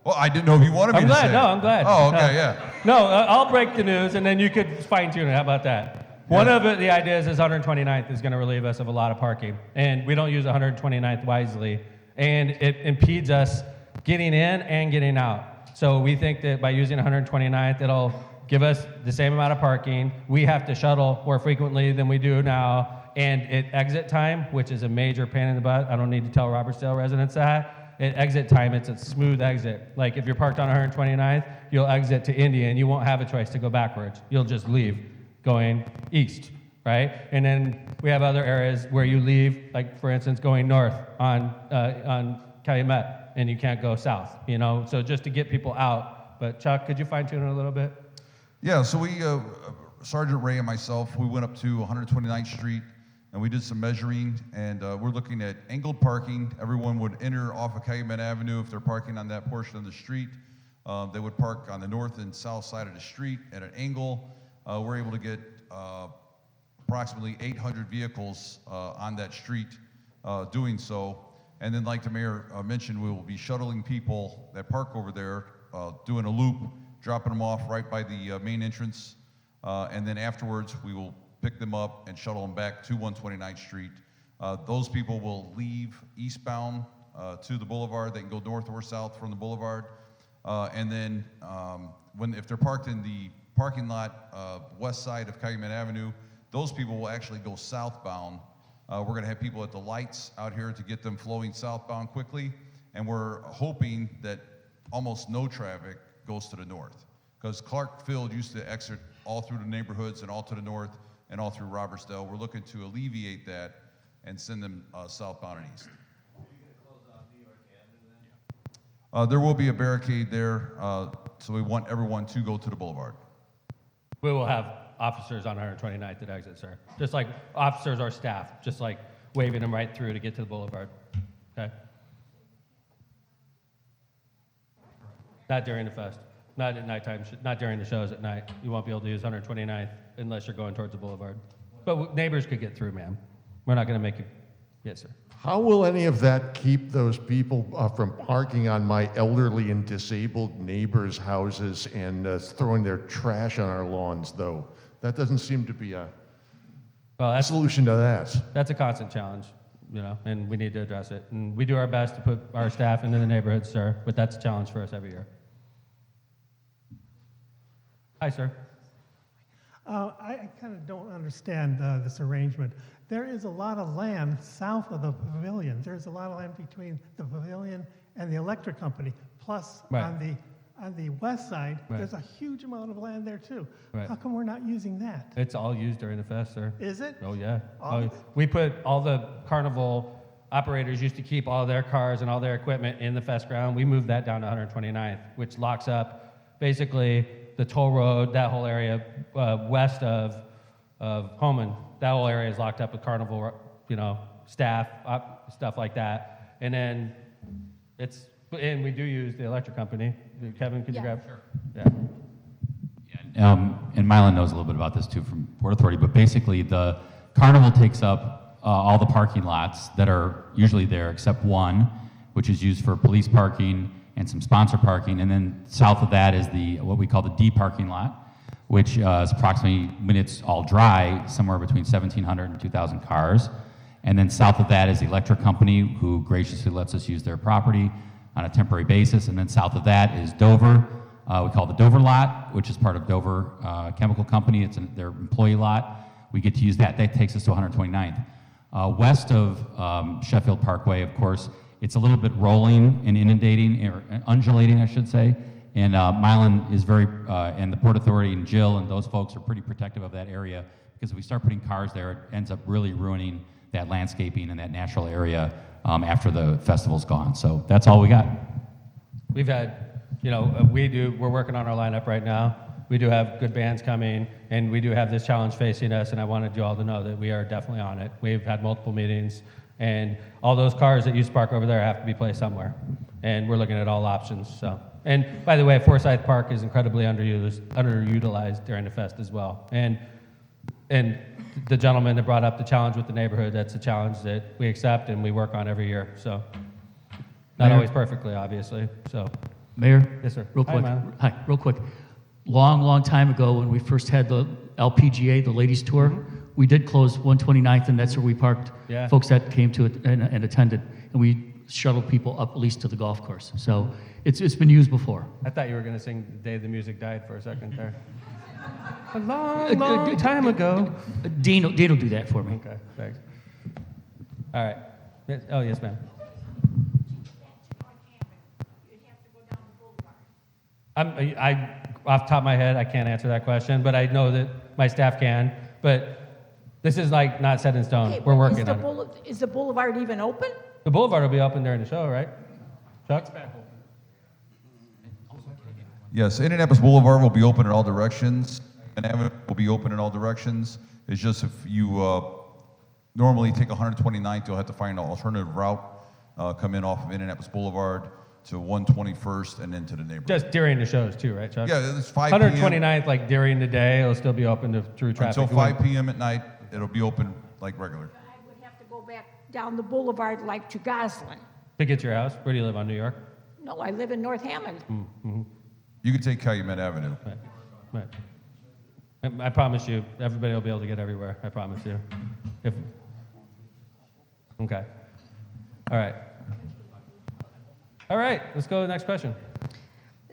Well, I didn't know if you wanted me I'm to glad. say No, it. I'm glad. Oh, okay, No. yeah. No, I'll break the news, and then you could fine tune it. How about that? One of the ideas is 129th is going to relieve us of a lot of parking, and we don't use 129th wisely, and it impedes us getting in and getting out. So we think that by using 129th, it'll give us the same amount of parking. We have to shuttle more frequently than we do now, and at exit time, which is a major pain in the butt, I don't need to tell Robertsdale residents that. At exit time, it's a smooth exit. Like if you're parked on 129th, you'll exit to India and you won't have a choice to go backwards. You'll just leave going east, right? And then we have other areas where you leave, like for instance, going north on Calumet, and you can't go south, you know? So just to get people out. But Chuck, could you fine tune it a little bit? Yeah, so we, Sergeant Ray and myself, we went up to 129th Street and we did some measuring, and we're looking at angled parking. Everyone would enter off of Calumet Avenue if they're parking on that portion of the street. They would park on the north and south side of the street at an angle. We're able to get approximately 800 vehicles on that street doing so. And then, like the mayor mentioned, we will be shuttling people that park over there, doing a loop, dropping them off right by the main entrance. And then afterwards, we will pick them up and shuttle them back to 129th Street. Those people will leave eastbound to the boulevard. They can go north or south from the boulevard. And then if they're parked in the parking lot west side of Calumet Avenue, those people will actually go southbound. We're going to have people at the lights out here to get them flowing southbound quickly. And we're hoping that almost no traffic goes to the north, because Clark Field used to exit all through the neighborhoods and all to the north and all through Robertsdale. We're looking to alleviate that and send them southbound and east. There will be a barricade there, so we want everyone to go to the boulevard. We will have officers on 129th at exit, sir. Just like officers or staff, just like waving them right through to get to the boulevard. Okay? Not during the fest. Not at nighttime, not during the shows at night. You won't be able to use 129th unless you're going towards the boulevard. But neighbors could get through, ma'am. We're not going to make you. Yes, sir. How will any of that keep those people from parking on my elderly and disabled neighbors' houses and throwing their trash on our lawns, though? That doesn't seem to be a solution to that. That's a constant challenge, you know, and we need to address it. And we do our best to put our staff into the neighborhoods, sir, but that's a challenge for us every year. Hi, sir. I kind of don't understand this arrangement. There is a lot of land south of the pavilion. There's a lot of land between the pavilion and the electric company. Plus, Right. on the west side, Right. there's a huge amount of land there too. Right. How come we're not using that? It's all used during the fest, sir. Is it? Oh, yeah. All of it? We put all the carnival operators used to keep all their cars and all their equipment in the fest ground. We moved that down to 129th, which locks up basically the toll road, that whole area west of Homan. That whole area is locked up with carnival, you know, staff, stuff like that. And then and we do use the electric company. Kevin, could you grab? Sure. Yeah. And Mylan knows a little bit about this too from Port Authority, but basically the carnival takes up all the parking lots that are usually there except one, which is used for police parking and some sponsor parking. And then south of that is what we call the D parking lot, which is approximately, when it's all dry, somewhere between 1,700 and 2,000 cars. And then south of that is the electric company, who graciously lets us use their property on a temporary basis. And then south of that is Dover. We call it the Dover lot, which is part of Dover Chemical Company. It's their employee lot. We get to use that. That takes us to 129th. West of Sheffield Parkway, of course, it's a little bit rolling and inundating, or undulating, I should say. And Mylan is and the Port Authority and Jill and those folks are pretty protective of that area, because if we start putting cars there, it ends up really ruining that landscaping and that natural area after the festival's gone. So that's all we got. We've had, you know, we're working on our lineup right now. We do have good bands coming, and we do have this challenge facing us, and I wanted you all to know that we are definitely on it. We've had multiple meetings, and all those cars that used to park over there have to be placed somewhere. And we're looking at all options, so. And by the way, Forsyth Park is incredibly underutilized during the fest as well. And the gentleman that brought up the challenge with the neighborhood, that's a challenge that we accept and we work on every year, so. Not Mayor? always perfectly, obviously, so. Mayor? Yes, sir. Real Hi, quick. Mylan. Hi, real quick. Long time ago, when we first had the LPGA, the ladies tour, we did close 129th, and that's where we parked Yeah. folks that came to it and attended. And we shuttled people up at least to the golf course. So it's been used before. I thought you were going to sing The Day the Music Died for a second there. A long time ago. Dean will do that for me. Okay, thanks. All right. Yes, oh, yes, ma'am. Off the top of my head, I can't answer that question, but I know that my staff can. But this is like not set in stone. Okay, Oh, We're but working on it. Is the boulevard even open? The boulevard will be open during the show, right? Chuck? Yes, Indianapolis Boulevard will be open in all directions, and Avenue will be open in all directions. It's just if you normally take 129th, you'll have to find an alternative route, come in off of Indianapolis Boulevard to 121st and into the neighborhood. Just during the shows too, right, Chuck? Yeah, it's 5 p.m. 129th, like during the day, it'll still be open to through traffic. Until 5 p.m. at night, it'll be open like regular. I would have to go back down the boulevard like to Goslin. To get to your house? Where do you live, on New York? No, I live in North Hammond. Mm-hmm. You can take Calumet Avenue. Right. I promise you, everybody will be able to get everywhere. I promise you. Okay. All right. All right, let's go to the next question.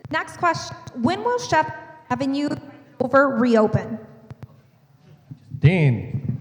Next question. When will Chef Avenue over reopen? Dean,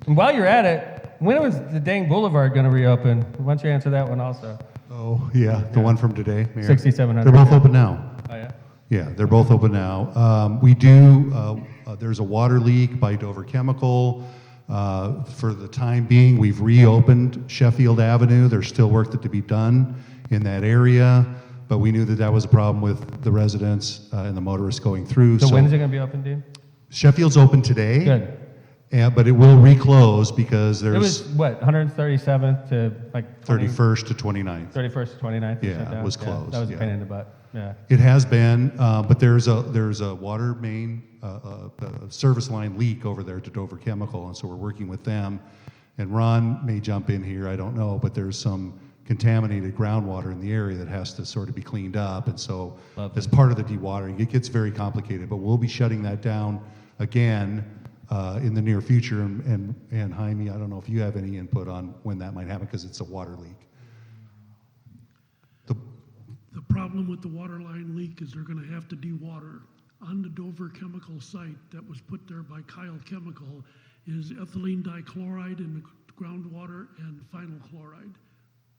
and while you're at it, when was the dang Boulevard going to reopen? Why don't you answer that one also? Oh, yeah, the one from today, Mayor. 6700. They're both open now. Oh, yeah? Yeah, they're both open now. We do, there's a water leak by Dover Chemical. For the time being, we've reopened Sheffield Avenue. There's still work to be done in that area, but we knew that that was a problem with the residents and the motorists going through. So when is it going to be open, Dean? Sheffield's open today. Good. But it will reclose because there's... It was, what, 137th to like... 31st to 29th. 31st to 29th? Yeah, it was closed. That was a yeah. pain in the butt. Yeah. It has been, but there's a water main, service line leak over there to Dover Chemical, and so we're working with them. And Ron may jump in here, I don't know, but there's some contaminated groundwater in the area that has to sort of be cleaned up, and so as part of the dewatering, it gets very complicated, but we'll be shutting that down again in the near future. And Jaime, I don't know if you have any input on when that might happen, because it's a water leak. The problem with the water line leak is they're gonna have to dewater. On the Dover Chemical site that was put there by Kyle Chemical is ethylene dichloride in the groundwater and phenyl chloride.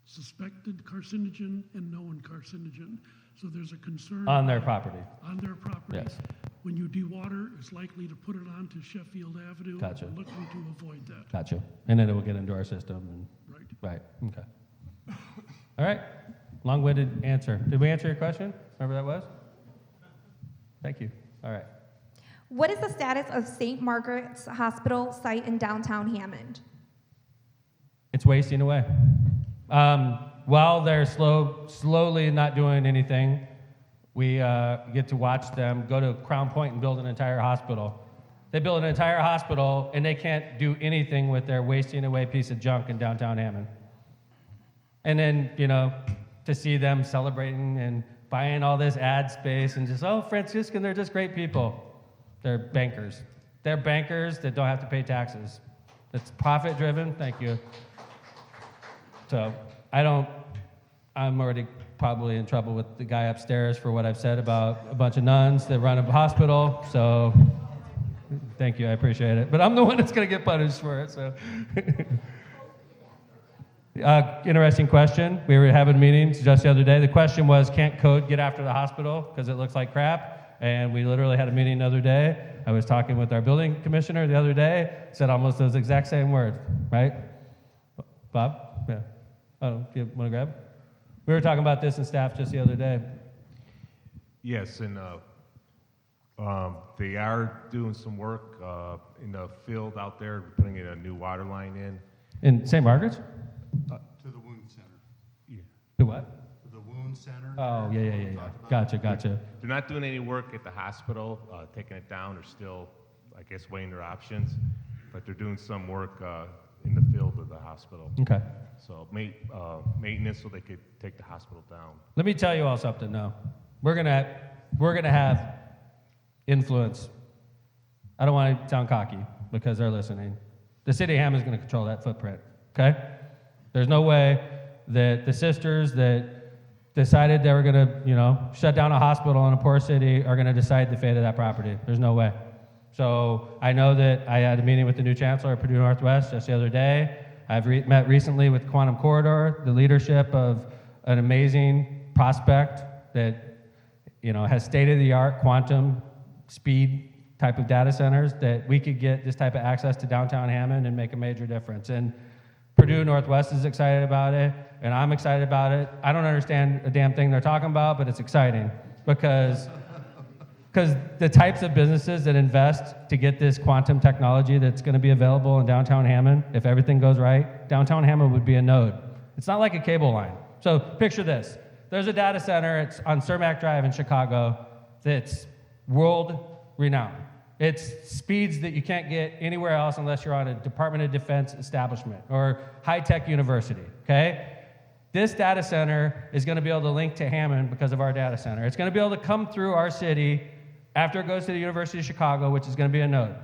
Suspected carcinogen and known carcinogen. So there's a concern. On their property. On their property. Yes. When you dewater, it's likely to put it onto Sheffield Avenue. Gotcha. We're looking to avoid that. Gotcha. And then it will get into our system. And, Right. Okay. All right. Long-winded answer. Did we answer your question? Remember that was? Thank you. All right. What is the status of St. Margaret's Hospital site in downtown Hammond? It's wasting away. While they're slowly not doing anything, we get to watch them go to Crown Point and build an entire hospital. They build an entire hospital, and they can't do anything with their wasting away piece of junk in downtown Hammond. And then, to see them celebrating and buying all this ad space and just, oh, Franciscan, they're just great people. They're bankers. They're bankers that don't have to pay taxes. It's profit driven. Thank you. So I'm already probably in trouble with the guy upstairs for what I've said about a bunch of nuns that run a hospital. So thank you. I appreciate it. But I'm the one that's going to get punished for it. So. Interesting question. We were having meetings just the other day. The question was, can't code get after the hospital because it looks like crap? And we literally had a meeting the other day. I was talking with our building commissioner the other day, said almost those exact same words, right? Bob? Yeah. Oh, do you want to grab? We were talking about this in staff just the other day. Yes, and they are doing some work in the field out there, putting in a new water line in. In St. Margaret's? To the wound center. Yeah. To what? The wound center. Oh, yeah. Gotcha. They're not doing any work at the hospital, taking it down. They're still, I guess, weighing their options, but they're doing some work in the field of the hospital. Okay. So maintenance so they could take the hospital down. Let me tell you all something now. We're gonna have influence. I don't want to sound cocky because they're listening. The city of Hammond is going to control that footprint. Okay? There's no way that the sisters that decided they were going to, shut down a hospital in a poor city are going to decide the fate of that property. There's no way. So I know that I had a meeting with the new chancellor at Purdue Northwest just the other day. I've met recently with Quantum Corridor, the leadership of an amazing prospect that, has state-of-the-art quantum speed type of data centers that we could get this type of access to downtown Hammond and make a major difference. And Purdue Northwest is excited about it, and I'm excited about it. I don't understand a damn thing they're talking about, but it's exciting because Because the types of businesses that invest to get this quantum technology that's going to be available in downtown Hammond, if everything goes right, downtown Hammond would be a node. It's not like a cable line. So picture this. There's a data center. It's on Cermak Drive in Chicago that's world renowned. It's speeds that you can't get anywhere else unless you're on a Department of Defense establishment or high-tech university, okay? This data center is going to be able to link to Hammond because of our data center. It's going to be able to come through our city after it goes to the University of Chicago, which is going to be a node.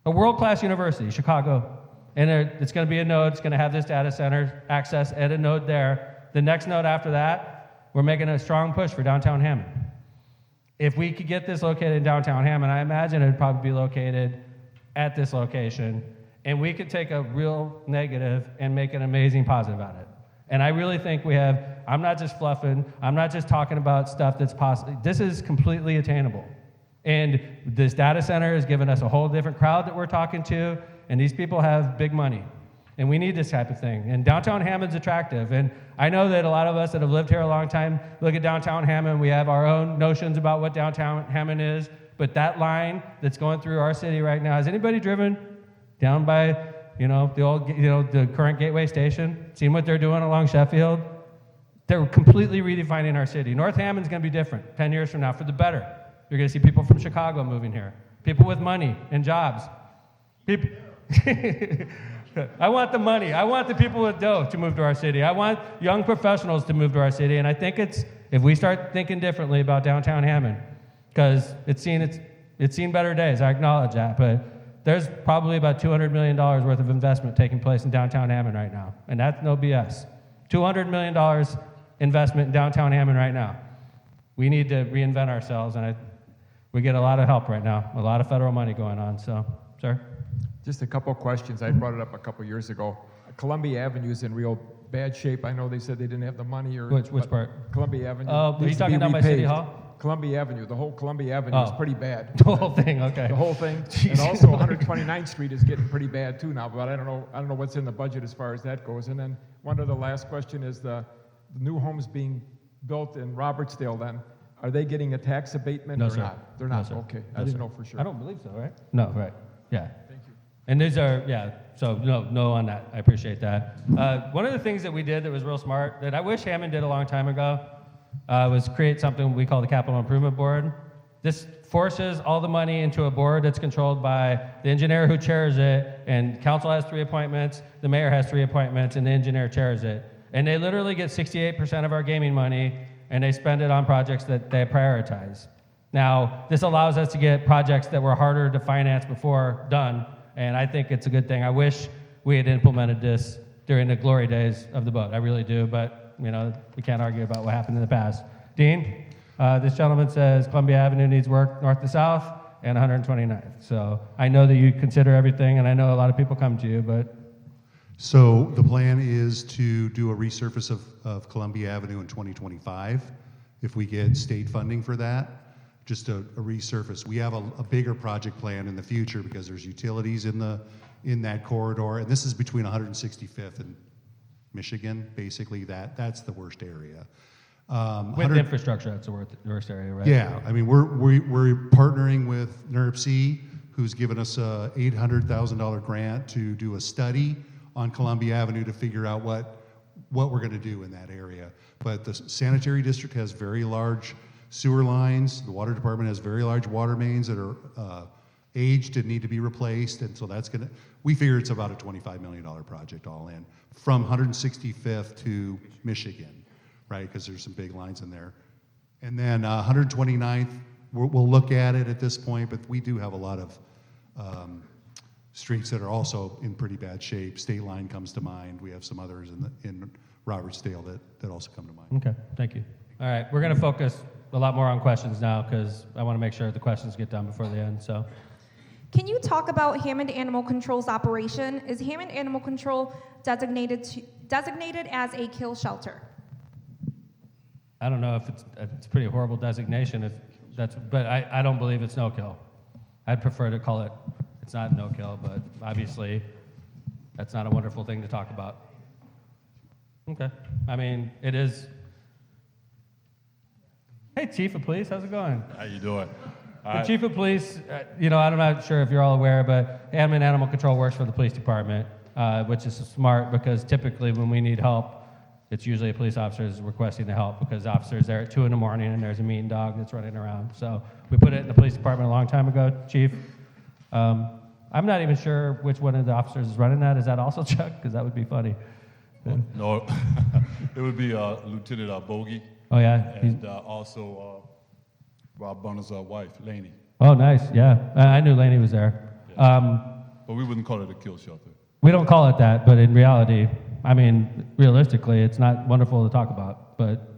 A world-class university, Chicago. And it's going to be a node. It's going to have this data center access at a node there. The next node after that, we're making a strong push for downtown Hammond. If we could get this located in downtown Hammond, I imagine it would probably be located at this location. And we could take a real negative and make an amazing positive out of it. And I really think we have, I'm not just fluffing, I'm not just talking about stuff that's possible. This is completely attainable. And this data center has given us a whole different crowd that we're talking to, and these people have big money. And we need this type of thing. And downtown Hammond's attractive. And I know that a lot of us that have lived here a long time look at downtown Hammond, we have our own notions about what downtown Hammond is, but that line that's going through our city right now, has anybody driven down by the old, the current Gateway Station, seen what they're doing along Sheffield? They're completely redefining our city. North Hammond's going to be different 10 years from now for the better. You're going to see people from Chicago moving here, people with money and jobs. People. I want the money. I want the people with dough to move to our city. I want young professionals to move to our city. And I think if we start thinking differently about downtown Hammond, because it's seen better days, I acknowledge that, but there's probably about $200 million worth of investment taking place in downtown Hammond right now. And that's no BS. $200 million investment in downtown Hammond right now. We need to reinvent ourselves, and we get a lot of help right now, a lot of federal money going on. So, sir? Just a couple of questions. I brought it up a couple of years ago. Columbia Avenue is in real bad shape. I know they said they didn't have the money or... Which part? Columbia Avenue. Oh, are you talking down by City Hall? Columbia Avenue, the whole Columbia Avenue is pretty bad. The whole thing, okay. The whole thing. Jeez. And also 129th Street is getting pretty bad too now, but I don't know what's in the budget as far as that goes. And then one of the last question is the new homes being built in Robertsdale then, are they getting a tax abatement No, or sir. not? They're No, not, sir. okay. No, I didn't sir. know for sure. I don't believe so, right? No, right. Yeah. Thank you. And these are, so no on that. I appreciate that. One of the things that we did that was real smart, that I wish Hammond did a long time ago, was create something we call the Capital Improvement Board. This forces all the money into a board that's controlled by the engineer who chairs it, and council has 3 appointments, the mayor has 3 appointments, and the engineer chairs it. And they literally get 68% of our gaming money, and they spend it on projects that they prioritize. Now, this allows us to get projects that were harder to finance before done, and I think it's a good thing. I wish we had implemented this during the glory days of the boat. I really do, but we can't argue about what happened in the past. Dean, this gentleman says Columbia Avenue needs work north to south and 129th. So I know that you consider everything, and I know a lot of people come to you, but... So the plan is to do a resurface of Columbia Avenue in 2025, if we get state funding for that. Just a resurface. We have a bigger project plan in the future because there's utilities in that corridor, and this is between 165th and Michigan. Basically, that's the worst area. With infrastructure, that's the worst area, right? Yeah, I mean we're partnering with NERC, who's given us a $800,000 grant to do a study on Columbia Avenue to figure out what we're going to do in that area. But the sanitary district has very large sewer lines. The water department has very large water mains that are aged and need to be replaced, and so we figure it's about a $25 million project all in, from 165th to Michigan, right, because there's some big lines in there. And then 129th, we'll look at it at this point, but we do have a lot of streets that are also in pretty bad shape. State Line comes to mind. We have some others in Robertsdale that also come to mind. Okay, thank you. All right, we're going to focus a lot more on questions now because I want to make sure the questions get done before the end. So, Can you talk about Hammond Animal Control's operation? Is Hammond Animal Control designated as a kill shelter? I don't know if it's a pretty horrible designation, but I don't believe it's no kill. I'd prefer to call it, it's not no kill, but obviously that's not a wonderful thing to talk about. Okay, I mean, it is. Hey, Chief of Police, how's it going? How you doing? The chief of police, I'm not sure if you're all aware, but Hammond Animal Control works for the police department, which is smart because typically when we need help, it's usually a police officer is requesting the help because the officer's there at 2 in the morning and there's a mean dog that's running around. So we put it in the police department a long time ago, Chief. I'm not even sure which one of the officers is running that. Is that also Chuck? Because that would be funny. No, it would be Lieutenant Bogey. Oh, yeah? And also Rob Bunner's wife, Laney. Oh, nice. Yeah. I knew Laney was there. But we wouldn't call it a kill shelter. We don't call it that, but in reality, realistically, it's not wonderful to talk about, but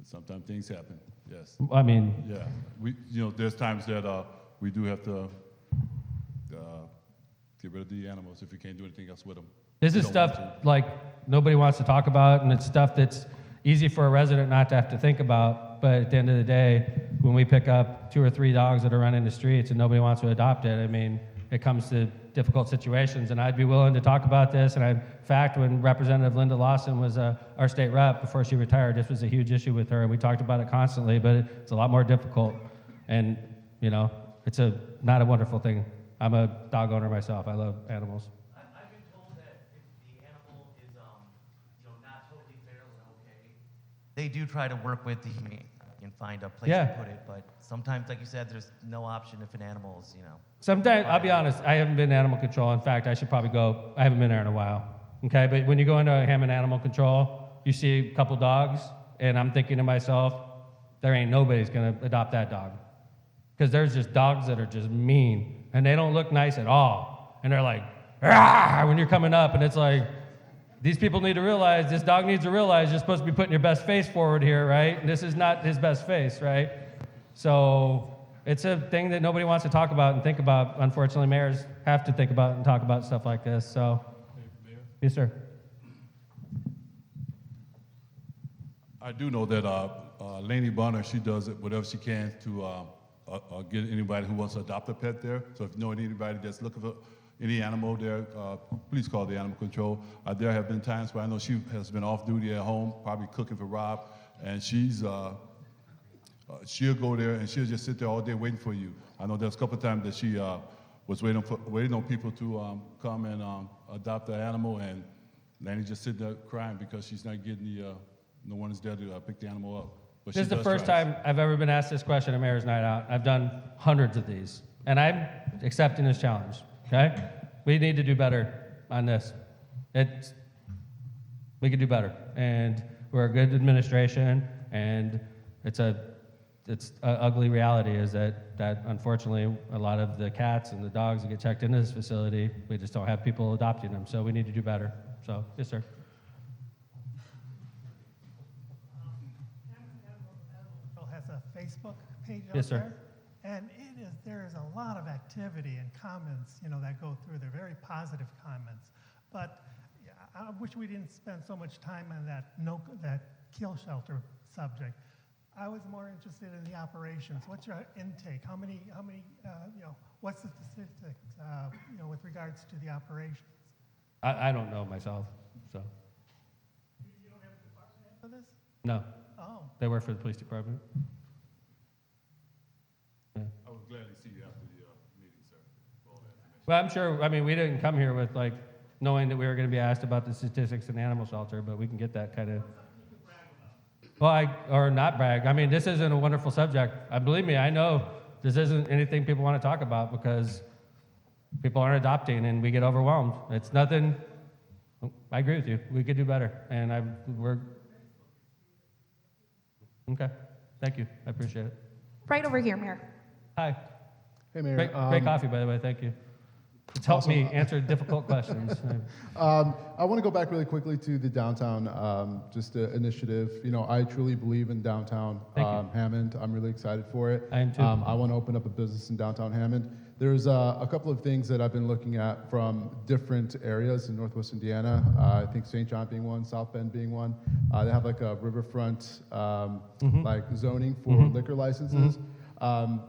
Sometimes things happen, yes. Yeah. There's times that we do have to get rid of the animals if we can't do anything else with them. this We is don't want stuff to. like nobody wants to talk about, and it's stuff that's easy for a resident not to have to think about, but at the end of the day, when we pick up 2 or 3 dogs that are running the streets and nobody wants to adopt it, it comes to difficult situations, and I'd be willing to talk about this. And in fact, when Representative Linda Lawson was our state rep before she retired, this was a huge issue with her, and we talked about it constantly, but it's a lot more difficult. And, it's not a wonderful thing. I'm a dog owner myself. I love animals. I've been told that if the animal is, not totally feral and okay, they do try to work with the humane and find a place Yeah. to put it. But sometimes, like you said, there's no option if an animal is, Sometimes, I'll be honest, I haven't been to animal control. In fact, I should probably go. I haven't been there in a while. Okay, but when you go into a Hammond Animal Control, you see a couple dogs, and I'm thinking to myself, there ain't nobody's gonna adopt that dog. Because there's just dogs that are just mean, and they don't look nice at all. And they're like, "Rah!" when you're coming up, and it's like, these people need to realize, this dog needs to realize you're supposed to be putting your best face forward here, right? And this is not his best face, right? So it's a thing that nobody wants to talk about and think about. Unfortunately, mayors have to think about and talk about stuff like this. So, yes, sir. I do know that Laney Bonner, she does it whatever she can to get anybody who wants to adopt a pet there. So if you know anybody that's looking for any animal there, please call the animal control. There have been times where I know she has been off duty at home, probably cooking for Rob, and she'll go there and she'll just sit there all day waiting for you. I know there's a couple of times that she was waiting on people to come and adopt the animal, and Laney just sitting there crying because she's not getting no one is there to pick the animal up. But This is she the does first try. time I've ever been asked this question at Mayor's Night Out. I've done hundreds of these, and I'm accepting this challenge, okay? We need to do better on this. We could do better, and we're a good administration, and it's a ugly reality is that unfortunately a lot of the cats and the dogs that get checked into this facility, we just don't have people adopting them, so we need to do better. So, yes, sir. Has a Facebook page out Yes, sir. there, and there is a lot of activity and comments, that go through. They're very positive comments, but yeah, I wish we didn't spend so much time on that kill shelter subject. I was more interested in the operations. What's your intake? How many? What's the statistics? With regards to the operations. I don't know myself, so. You don't have a department for this? No. Oh. They work for the police department. Yeah. I would gladly see you after the meeting, sir. for all that information. Well, I'm sure, we didn't come here with knowing that we were going to be asked about the statistics in the animal shelter, but we can get that kind of. Well, or not brag. This isn't a wonderful subject. Believe me, I know this isn't anything people want to talk about because people aren't adopting and we get overwhelmed. It's nothing. I agree with you. We could do better, and we're. Okay. Thank you. I appreciate it. Right over here, Mayor. Hi. Hey, Mayor. Great coffee, by the way. Thank you. It's helped me answer difficult questions. I want to go back really quickly to the downtown initiative. I truly believe in downtown Hammond. I'm really excited for it. I am too. I want to open up a business in downtown Hammond. There's a couple of things that I've been looking at from different areas in Northwest Indiana. I think St. John being one, South Bend being one. They have like a riverfront like zoning for liquor licenses.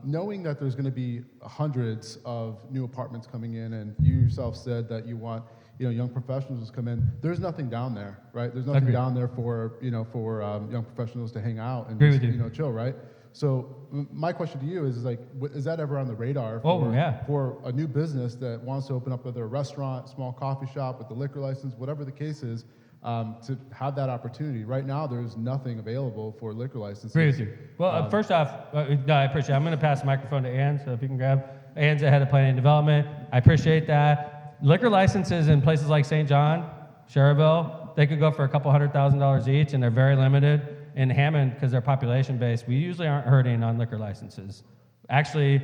Knowing that there's going to be hundreds of new apartments coming in, and you yourself said that you want young professionals to come in. There's nothing down there, right? There's nothing Agreed. down there for young professionals to hang out and Agree just, with you. chill, right? So my question to you is like, is that ever on the radar Oh, yeah. for a new business that wants to open up whether a restaurant, small coffee shop with the liquor license, whatever the case is, to have that opportunity? Right now, there's nothing available for liquor licenses. Agree with you. Well, first off, no, I appreciate it. I'm going to pass the microphone to Ann, so if you can grab. Ann's the head of planning and development. I appreciate that. Liquor licenses in places like St. John, Cherville, they could go for a couple $100,000 each, and they're very limited. In Hammond, because they're population based, we usually aren't hurting on liquor licenses. Actually,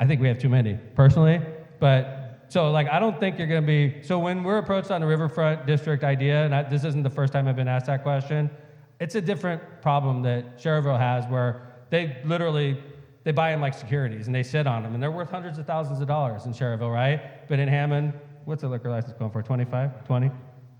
I think we have too many, personally. But, so like, I don't think you're going to be, so when we're approached on the Riverfront District idea, and this isn't the first time I've been asked that question, it's a different problem that Cherville has where they literally, they buy them like securities and they sit on them and they're worth hundreds of thousands of dollars in Cherville, right? But in Hammond, what's a liquor license going for, 25, 20?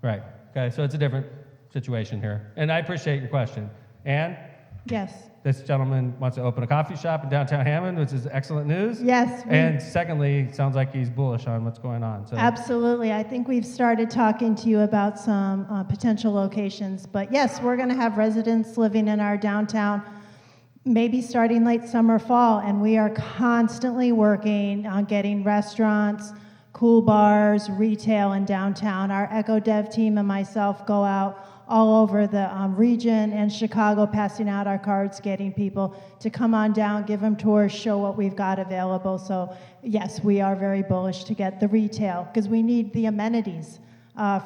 Right, okay, so it's a different situation here. And I appreciate your question. Ann, Yes. this gentleman wants to open a coffee shop in downtown Hammond, which is excellent news. Yes. And secondly, sounds like he's bullish on what's going on. So Absolutely. I think we've started talking to you about some potential locations. But yes, we're going to have residents living in our downtown, maybe starting late summer, fall. And we are constantly working on getting restaurants, cool bars, retail in downtown. Our Echo Dev team and myself go out all over the region and Chicago, passing out our cards, getting people to come on down, give them tours, show what we've got available. So yes, we are very bullish to get the retail because we need the amenities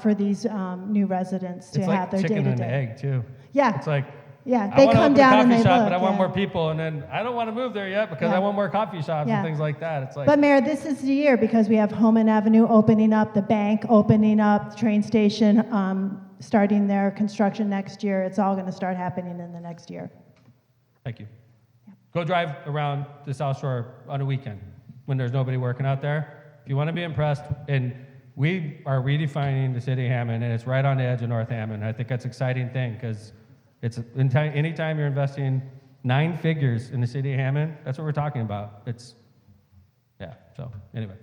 for these new residents to it's have like their chicken and day-to-day. egg too. Yeah. It's like, Yeah, I they wanna come open a down and coffee they shop, look. but I want yeah. more people, and then I don't want to move there yet because Yeah. I want more coffee shops Yeah. and things like that. It's like, But Mayor, this is the year because we have Homan Avenue opening up, the bank opening up, the train station starting their construction next year. It's all going to start happening in the next year. thank you. Go drive around the South Shore on a weekend when there's nobody working out there. If you want to be impressed, and we are redefining the city of Hammond, and it's right on the edge of North Hammond. I think that's an exciting thing because it's anytime you're investing 9 figures in the city of Hammond, that's what we're talking about. It's, yeah, so anyway.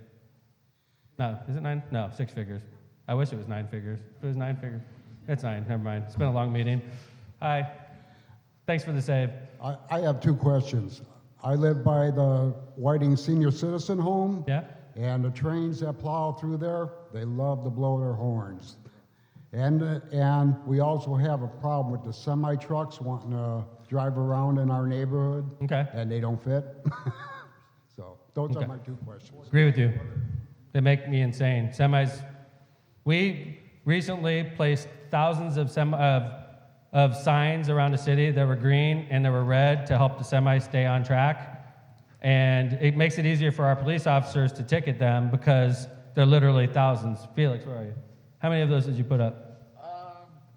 No, is it 9? No, 6 figures. I wish it was 9 figures. If it was 9 figures, it's 9, never mind. It's been a long meeting. Hi, thanks for the save. I have 2 questions. I live by the Whiting Senior Citizen Home. Yeah? And the trains that plow through there, they love to blow their horns. And we also have a problem with the semi-trucks wanting to drive around in our neighborhood. Okay. And they don't fit. So those Okay. are my 2 questions. Agree with you. They make me insane. Semis. We recently placed thousands of of signs around the city that were green and that were red to help the semis stay on track. And it makes it easier for our police officers to ticket them because they're literally thousands. Felix, where are you? How many of those did you put up?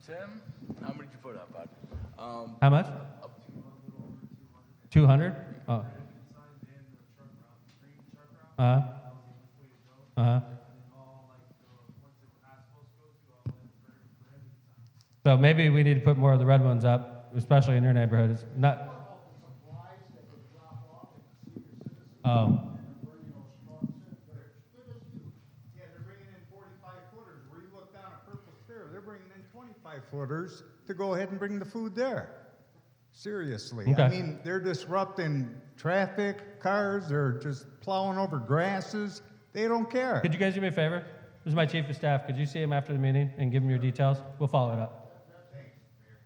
Tim, how many did you put up, bud? How much? 200? Oh. Uh-huh. Uh-huh. So maybe we need to put more of the red ones up, especially in your neighborhood. It's not. Oh. Yeah, they're bringing in 45-footers. Where you look down at Purple Stair, they're bringing in 25-footers to go ahead and bring the food there. Seriously. Okay. I mean, they're disrupting traffic, cars, they're just plowing over grasses. They don't care. Could you guys do me a favor? This is my chief of staff. Could you see him after the meeting and give him your details? We'll follow it up.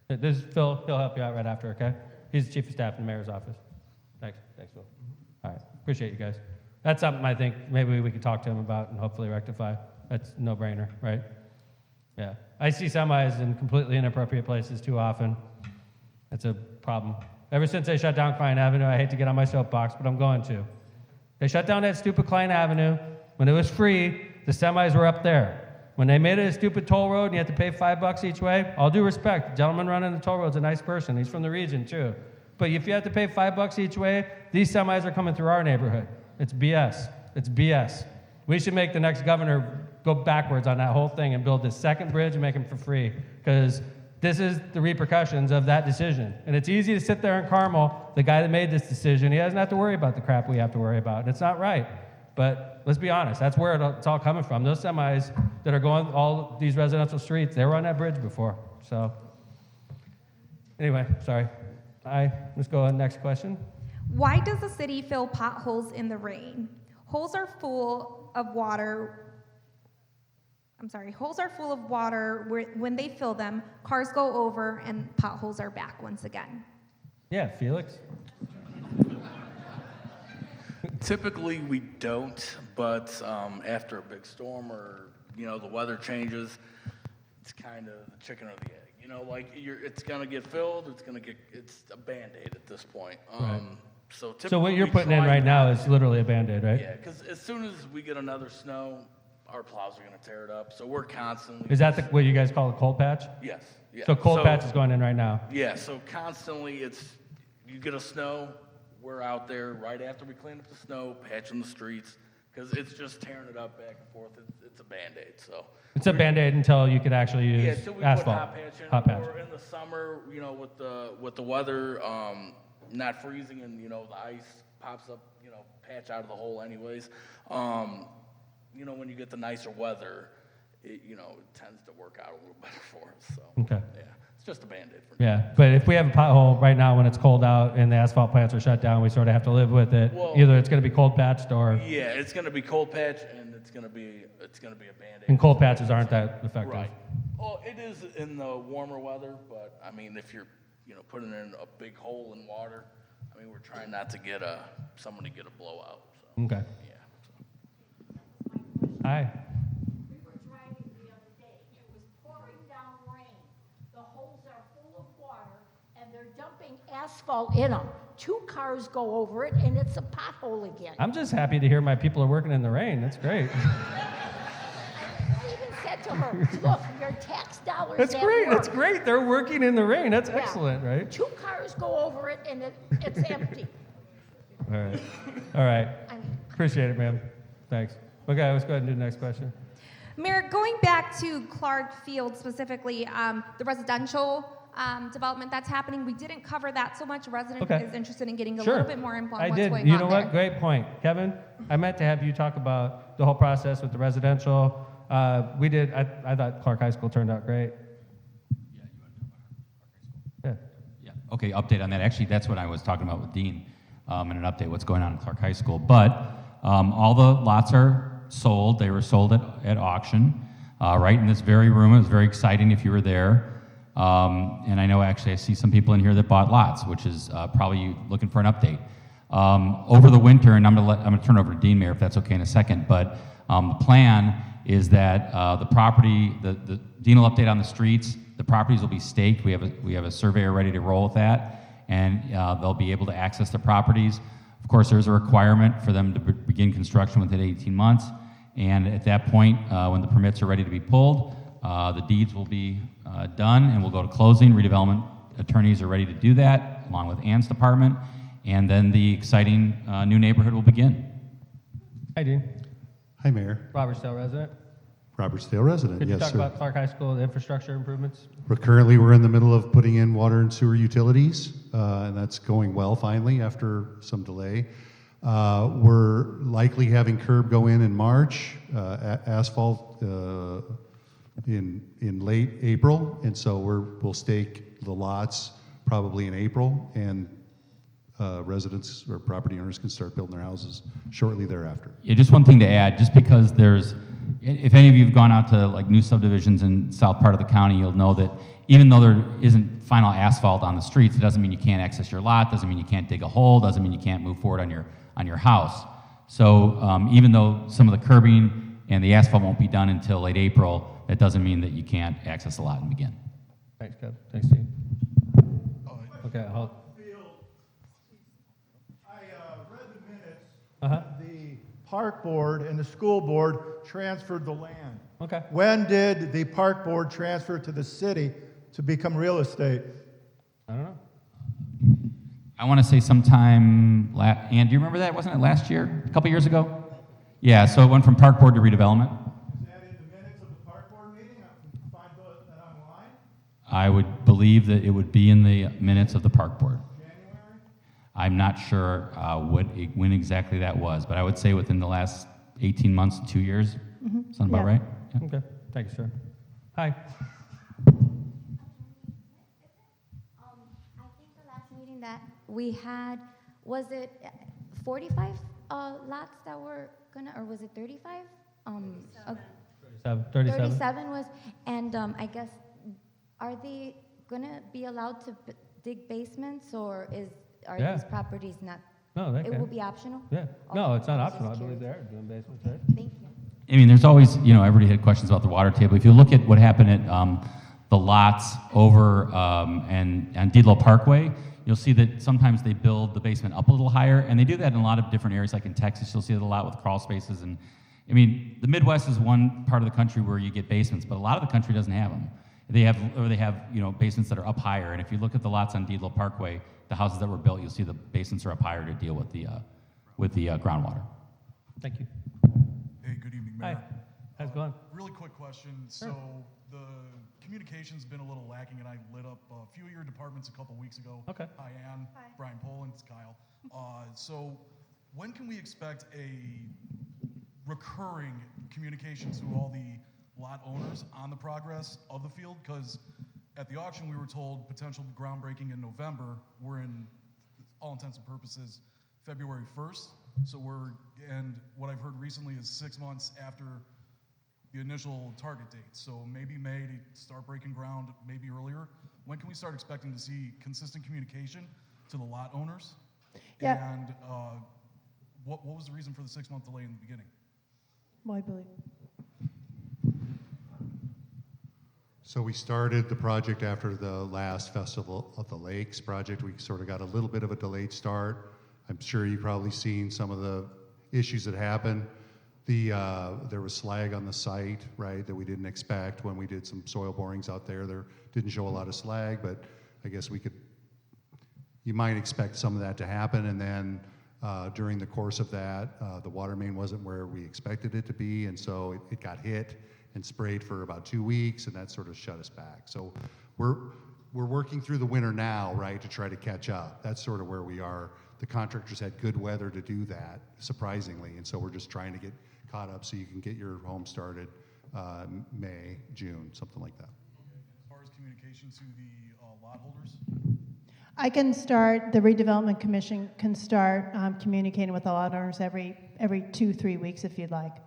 This is Phil. He'll help you out right after, okay? He's the chief of staff in the mayor's office. Thanks. Thanks, Phil. All right. Appreciate you guys. That's something I think maybe we could talk to him about and hopefully rectify. That's a no-brainer, right? Yeah. I see semis in completely inappropriate places too often. That's a problem. Ever since they shut down Klein Avenue, I hate to get on my soapbox, but I'm going to. They shut down that stupid Klein Avenue. When it was free, the semis were up there. When they made it a stupid toll road and you had to pay $5 each way, all due respect, the gentleman running the toll road's a nice person. He's from the region too. But if you have to pay $5 each way, these semis are coming through our neighborhood. It's BS. It's BS. We should make the next governor go backwards on that whole thing and build this second bridge and make them for free. Because this is the repercussions of that decision. And it's easy to sit there in Carmel, the guy that made this decision, he doesn't have to worry about the crap we have to worry about. And it's not right. But let's be honest, that's where it's all coming from. Those semis that are going all these residential streets, they were on that bridge before. So anyway, sorry. Aye. Let's go on next question. Why does the city fill potholes in the rain? Holes are full of water. Holes are full of water when they fill them, cars go over, and potholes are back once again. Yeah, Felix. Typically, we don't, but after a big storm or, the weather changes, it's kind of the chicken or the egg. It's gonna get filled, it's a Band-Aid at this point. Right. So typically, So what you're we putting in try right now not is to- literally a Band-Aid, right? Yeah, because as soon as we get another snow, our plows are gonna tear it up, so we're constantly. Is that what you guys call a cold patch? Yes, yeah. So cold patch is going in right now. Yeah, so constantly you get a snow, we're out there right after we clean up the snow, patching the streets, because it's just tearing it up back and forth. It's a Band-Aid, so. It's a Band-Aid until you could actually use Yeah, till we asphalt. put hot patch in, Hot patch. or in the summer, with the weather, not freezing and, the ice pops up, patch out of the hole anyways. When you get the nicer weather, it tends to work out a little better for us, so. Okay. Yeah, it's just a Band-Aid for now. Yeah, but if we have a pothole right now when it's cold out and the asphalt plants are shut down, we sort of have to live with it. Well- Either it's going to be cold patched or, Yeah, it's gonna be cold patch and it's gonna be a Band-Aid. and cold patches aren't that effective. Right. Well, it is in the warmer weather, but I mean, if you're, putting in a big hole in water, I mean, we're trying not to get somebody get a blowout, so. Okay. Yeah. Hi. We were driving the other day. It was pouring down rain. The holes are full of water, and they're dumping asphalt in them. 2 cars go over it, and it's a pothole again. I'm just happy to hear my people are working in the rain. That's great. I even said to her, look, your tax dollars That's at great. work. That's great. They're working in the rain. That's Yeah. excellent, right? 2 cars go over it, and it's empty. All right. All right. Appreciate it, ma'am. Thanks. Okay, let's go ahead and do the next question. Mayor, going back to Clark Field specifically, the residential development that's happening, we didn't cover that so much. A resident Okay. is interested in getting a Sure. little bit more info on I what's did. going You on know there. what? Great point. Kevin, I meant to have you talk about the whole process with the residential. We did. I thought Clark High School turned out great. Yeah. Yeah, okay, update on that. Actually, that's what I was talking about with Dean, and an update what's going on in Clark High School. But all the lots are sold. They were sold at auction, right in this very room. It was very exciting if you were there. And I know actually I see some people in here that bought lots, which is probably you looking for an update. Over the winter, and I'm gonna turn it over to Dean Mayor if that's okay in a second, but the plan is that the property, the Dean will update on the streets. The properties will be staked. We have a surveyor ready to roll with that, and they'll be able to access the properties. Of course, there's a requirement for them to begin construction within 18 months, and at that point, when the permits are ready to be pulled, the deeds will be done, and we'll go to closing. Redevelopment attorneys are ready to do that, along with Ann's department, and then the exciting new neighborhood will begin. Hi, Dean. Hi, Mayor. Robertsdale resident. Robertsdale resident, Could you yes, talk sir. about Clark High School, the infrastructure improvements? We're in the middle of putting in water and sewer utilities, and that's going well finally after some delay. We're likely having curb go in March, asphalt in late April, and so we'll stake the lots probably in April, and residents or property owners can start building their houses shortly thereafter. Yeah, just one thing to add, just because if any of you have gone out to like new subdivisions in south part of the county, you'll know that even though there isn't final asphalt on the streets, it doesn't mean you can't access your lot, doesn't mean you can't dig a hole, doesn't mean you can't move forward on your house. So even though some of the curbing and the asphalt won't be done until late April, that doesn't mean that you can't access the lot and begin. Thanks, Kev. Thanks, Dean. Okay, hold. I read the minutes. Uh-huh. The park board and the school board transferred the land. Okay. When did the park board transfer to the city to become real estate? I don't know. I want to say sometime, Ann, do you remember that? Wasn't it last year? A couple years ago? Yeah, so it went from park board to redevelopment. Is that in the minutes of the park board meeting? I can find that online. I would believe that it would be in the minutes of the park board. January? I'm not sure when exactly that was, but I would say within the last 18 months, 2 years. Sound about Yeah. right? Yeah. Okay. Thank you, sir. Hi. that we had, was it 45 lots that were gonna, or was it 35? 37 was, and I guess, are they gonna be allowed to dig basements, or are Yeah. these properties not? No, they It can. will be optional? Yeah. No, Okay, it's not I was optional. I just believe curious. they're doing basements, right? Thank you. I mean, there's always, everybody had questions about the water table. If you look at what happened at the lots over and Deedlow Parkway, you'll see that sometimes they build the basement up a little higher, and they do that in a lot of different areas. Like in Texas, you'll see it a lot with crawl spaces. And I mean, the Midwest is one part of the country where you get basements, but a lot of the country doesn't have them. They have basements that are up higher. And if you look at the lots on Deedlow Parkway, the houses that were built, you'll see the basements are up higher to deal with the groundwater. Thank you. Hey, good evening, Hi. Mayor. How's it going? Really quick question. Sure. So the communication's been a little lacking, and I lit up a few of your departments a couple weeks ago. Okay. Hi, Ann. Hi. Brian Polans, Kyle. So when can we expect a recurring communication to all the lot owners on the progress of the field? Because at the auction, we were told potential groundbreaking in November. We're in all intents and purposes February 1st. So and what I've heard recently is 6 months after the initial target date. So maybe May to start breaking ground, maybe earlier. When can we start expecting to see consistent communication to the lot owners? Yeah. And what was the reason for the 6-month delay in the beginning? Well, I believe. So we started the project after the last Festival of the Lakes project. We sort of got a little bit of a delayed start. I'm sure you've probably seen some of the issues that happened. There was slag on the site, right, that we didn't expect when we did some soil borings out there. There didn't show a lot of slag, but I guess you might expect some of that to happen. And then during the course of that, the water main wasn't where we expected it to be, and so it got hit and sprayed for about 2 weeks, and that sort of shut us back. So we're working through the winter now, right, to try to catch up. That's sort of where we are. The contractors had good weather to do that, surprisingly, and so we're just trying to get caught up so you can get your home started May, June, something like that. As far as communication to the lot holders? I can start, the redevelopment commission can start communicating with the lot owners every 2-3 weeks if you'd like.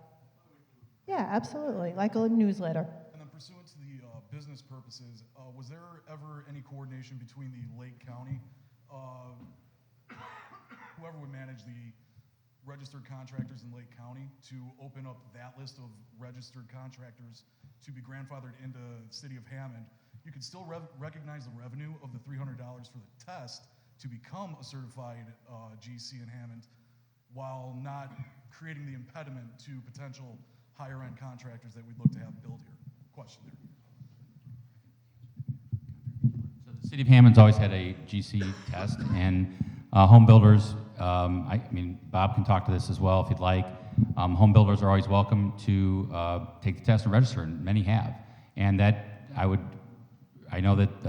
Yeah, absolutely, like a newsletter. And then pursuant to the business purposes, was there ever any coordination between the Lake County, whoever would manage the registered contractors in Lake County, to open up that list of registered contractors to be grandfathered into the city of Hammond? You could still recognize the revenue of the $300 for the test to become a certified GC in Hammond, while not creating the impediment to potential higher-end contractors that we'd look to have build here. Question there. So the city of Hammond's always had a GC test, and home builders, I mean, Bob can talk to this as well if you'd like. Home builders are always welcome to take the test and register, and many have. And that I know that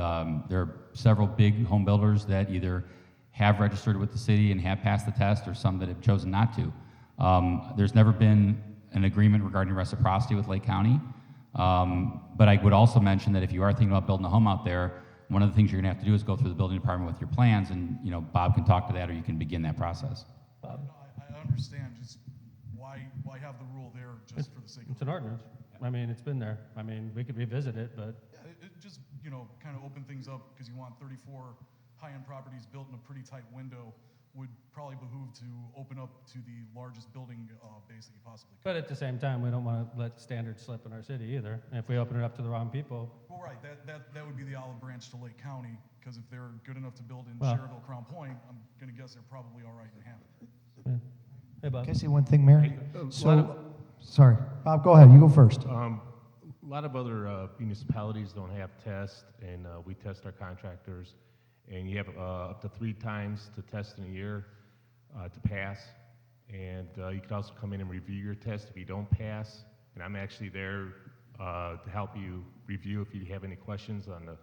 there are several big home builders that either have registered with the city and have passed the test, or some that have chosen not to. There's never been an agreement regarding reciprocity with Lake County. But I would also mention that if you are thinking about building a home out there, one of the things you're gonna have to do is go through the building department with your plans, and Bob can talk to that, or you can begin that process. No, I understand. Just why have the rule there just for the sake of It's an ordinance. I mean, it's been there. I mean, we could revisit it, but Yeah, it just, kind of open things up, because you want 34 high-end properties built in a pretty tight window. Would probably behoove to open up to the largest building base that you possibly could. but at the same time, we don't want to let standards slip in our city either. And if we open it up to the wrong people, Well, right, that would be the olive branch to Lake County, because if they're good enough to build in Well- Cherville, Crown Point, I'm gonna guess they're probably all right in Hammond. yeah. Hey, Bob. Can I say one thing, Mayor? Sorry. Bob, go ahead. You go first. A lot of other municipalities don't have tests, and we test our contractors. And you have up to 3 times to test in a year to pass. And you can also come in and review your test if you don't pass. And I'm actually there to help you review if you have any questions on the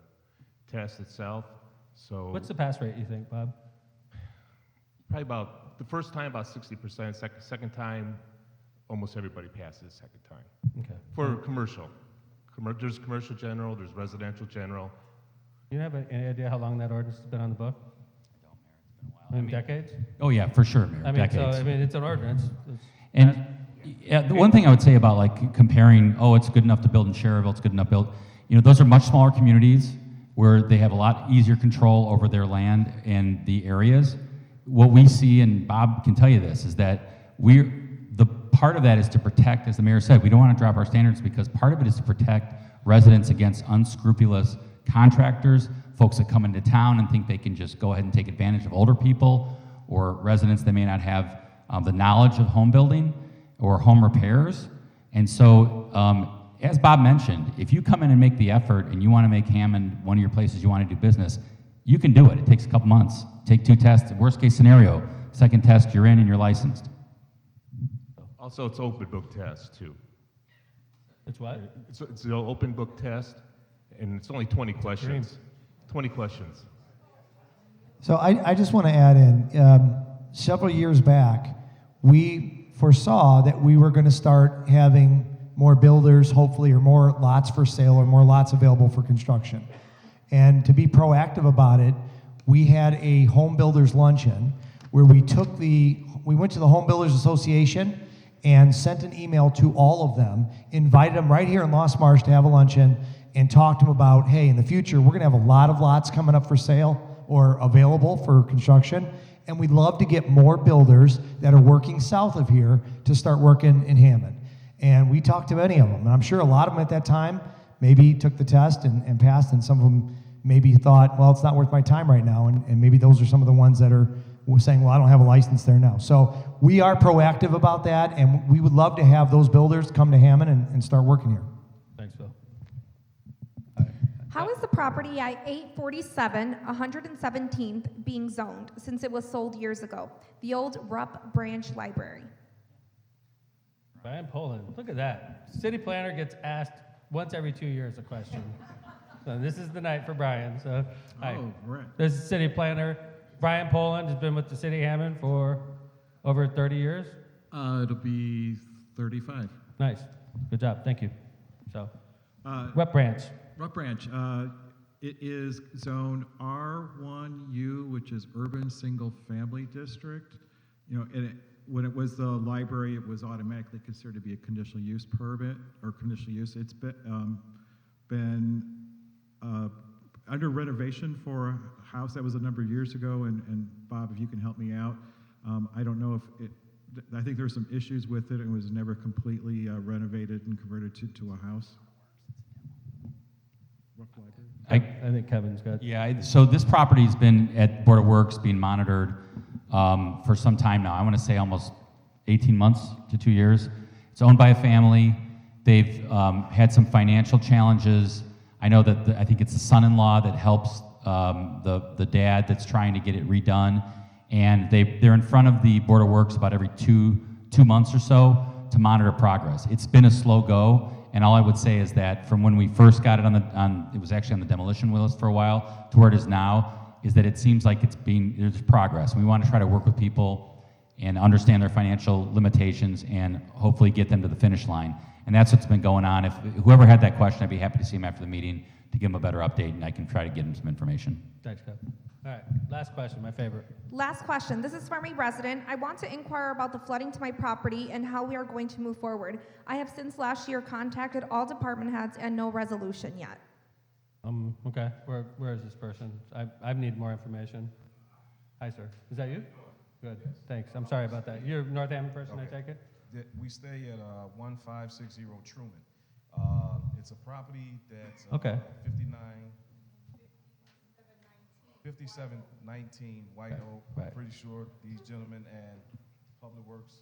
test itself. So What's the pass rate, you think, Bob? probably about the first time about 60%. Second time, almost everybody passes second time. Okay. For commercial. There's commercial general, there's residential general. You have any idea how long that ordinance has been on the book? I mean, decades? Oh, yeah, for sure, Mayor, I mean, so, decades. I mean, it's an ordinance. And yeah, the one thing I would say about like comparing, oh, it's good enough to build in Cherville, it's good enough to build, those are much smaller communities where they have a lot easier control over their land and the areas. What we see, and Bob can tell you this, is that the part of that is to protect, as the mayor said, we don't want to drop our standards because part of it is to protect residents against unscrupulous contractors, folks that come into town and think they can just go ahead and take advantage of older people or residents that may not have the knowledge of home building or home repairs. And so, as Bob mentioned, if you come in and make the effort and you want to make Hammond one of your places you want to do business, you can do it. It takes a couple months. Take 2 tests. Worst case scenario, second test, you're in and you're licensed. Also, it's open book test too. It's what? It's an open book test, and it's only 20 questions. 20 questions. So I just want to add in, several years back, we foresaw that we were going to start having more builders, hopefully, or more lots for sale or more lots available for construction. And to be proactive about it, we had a home builders luncheon where we went to the Home Builders Association and sent an email to all of them, invited them right here in Lost Marsh to have a luncheon and talked to them about, hey, in the future, we're going to have a lot of lots coming up for sale or available for construction, and we'd love to get more builders that are working south of here to start working in Hammond. And we talked to many of them, and I'm sure a lot of them at that time maybe took the test and passed, and some of them maybe thought, well, it's not worth my time right now, and maybe those are some of the ones that are saying, well, I don't have a license there now. So we are proactive about that, and we would love to have those builders come to Hammond and start working here. Thanks, Phil. How is the property at 847 117th being zoned since it was sold years ago? The old Rupp Branch Library. Brian Poland, look at that. City planner gets asked once every 2 years a question. So this is the night for Brian. So, hi. right. This is city planner. Brian Poland has been with the city of Hammond for over 30 years. It'll be 35. Nice. Good job. Thank you. So, Uh, Rupp Branch. Rupp Branch. It is zone R1U, which is Urban Single Family District. When it was the library, it was automatically considered to be a conditional use permit or conditional use. It's been under renovation for a house that was a number of years ago, and Bob, if you can help me out, I don't know if I think there's some issues with it. It was never completely renovated and converted to a house. I think Kevin's got. Yeah, so this property's been at Board of Works being monitored for some time now. I want to say almost 18 months to 2 years. It's owned by a family. They've had some financial challenges. I know that I think it's the son-in-law that helps the dad that's trying to get it redone. And they're in front of the Board of Works about every two months or so to monitor progress. It's been a slow go. And all I would say is that from when we first got it it was actually on the demolition list for a while, to where it is now, is that it seems like there's progress. We want to try to work with people and understand their financial limitations and hopefully get them to the finish line. And that's what's been going on. If whoever had that question, I'd be happy to see him after the meeting to give him a better update, and I can try to get him some information. Thanks, Kevin. All right, last question, my favorite. Last question. This is from a resident. I want to inquire about the flooding to my property and how we are going to move forward. I have since last year contacted all department heads and no resolution yet. Okay, where is this person? I need more information. Hi, sir. Is that you? Good, thanks. I'm sorry about that. You're a North Hammond person, I take it? We stay at 1560 Truman. It's a property that's Okay. 5719 White Oak. Right. I'm pretty sure these gentlemen and Public Works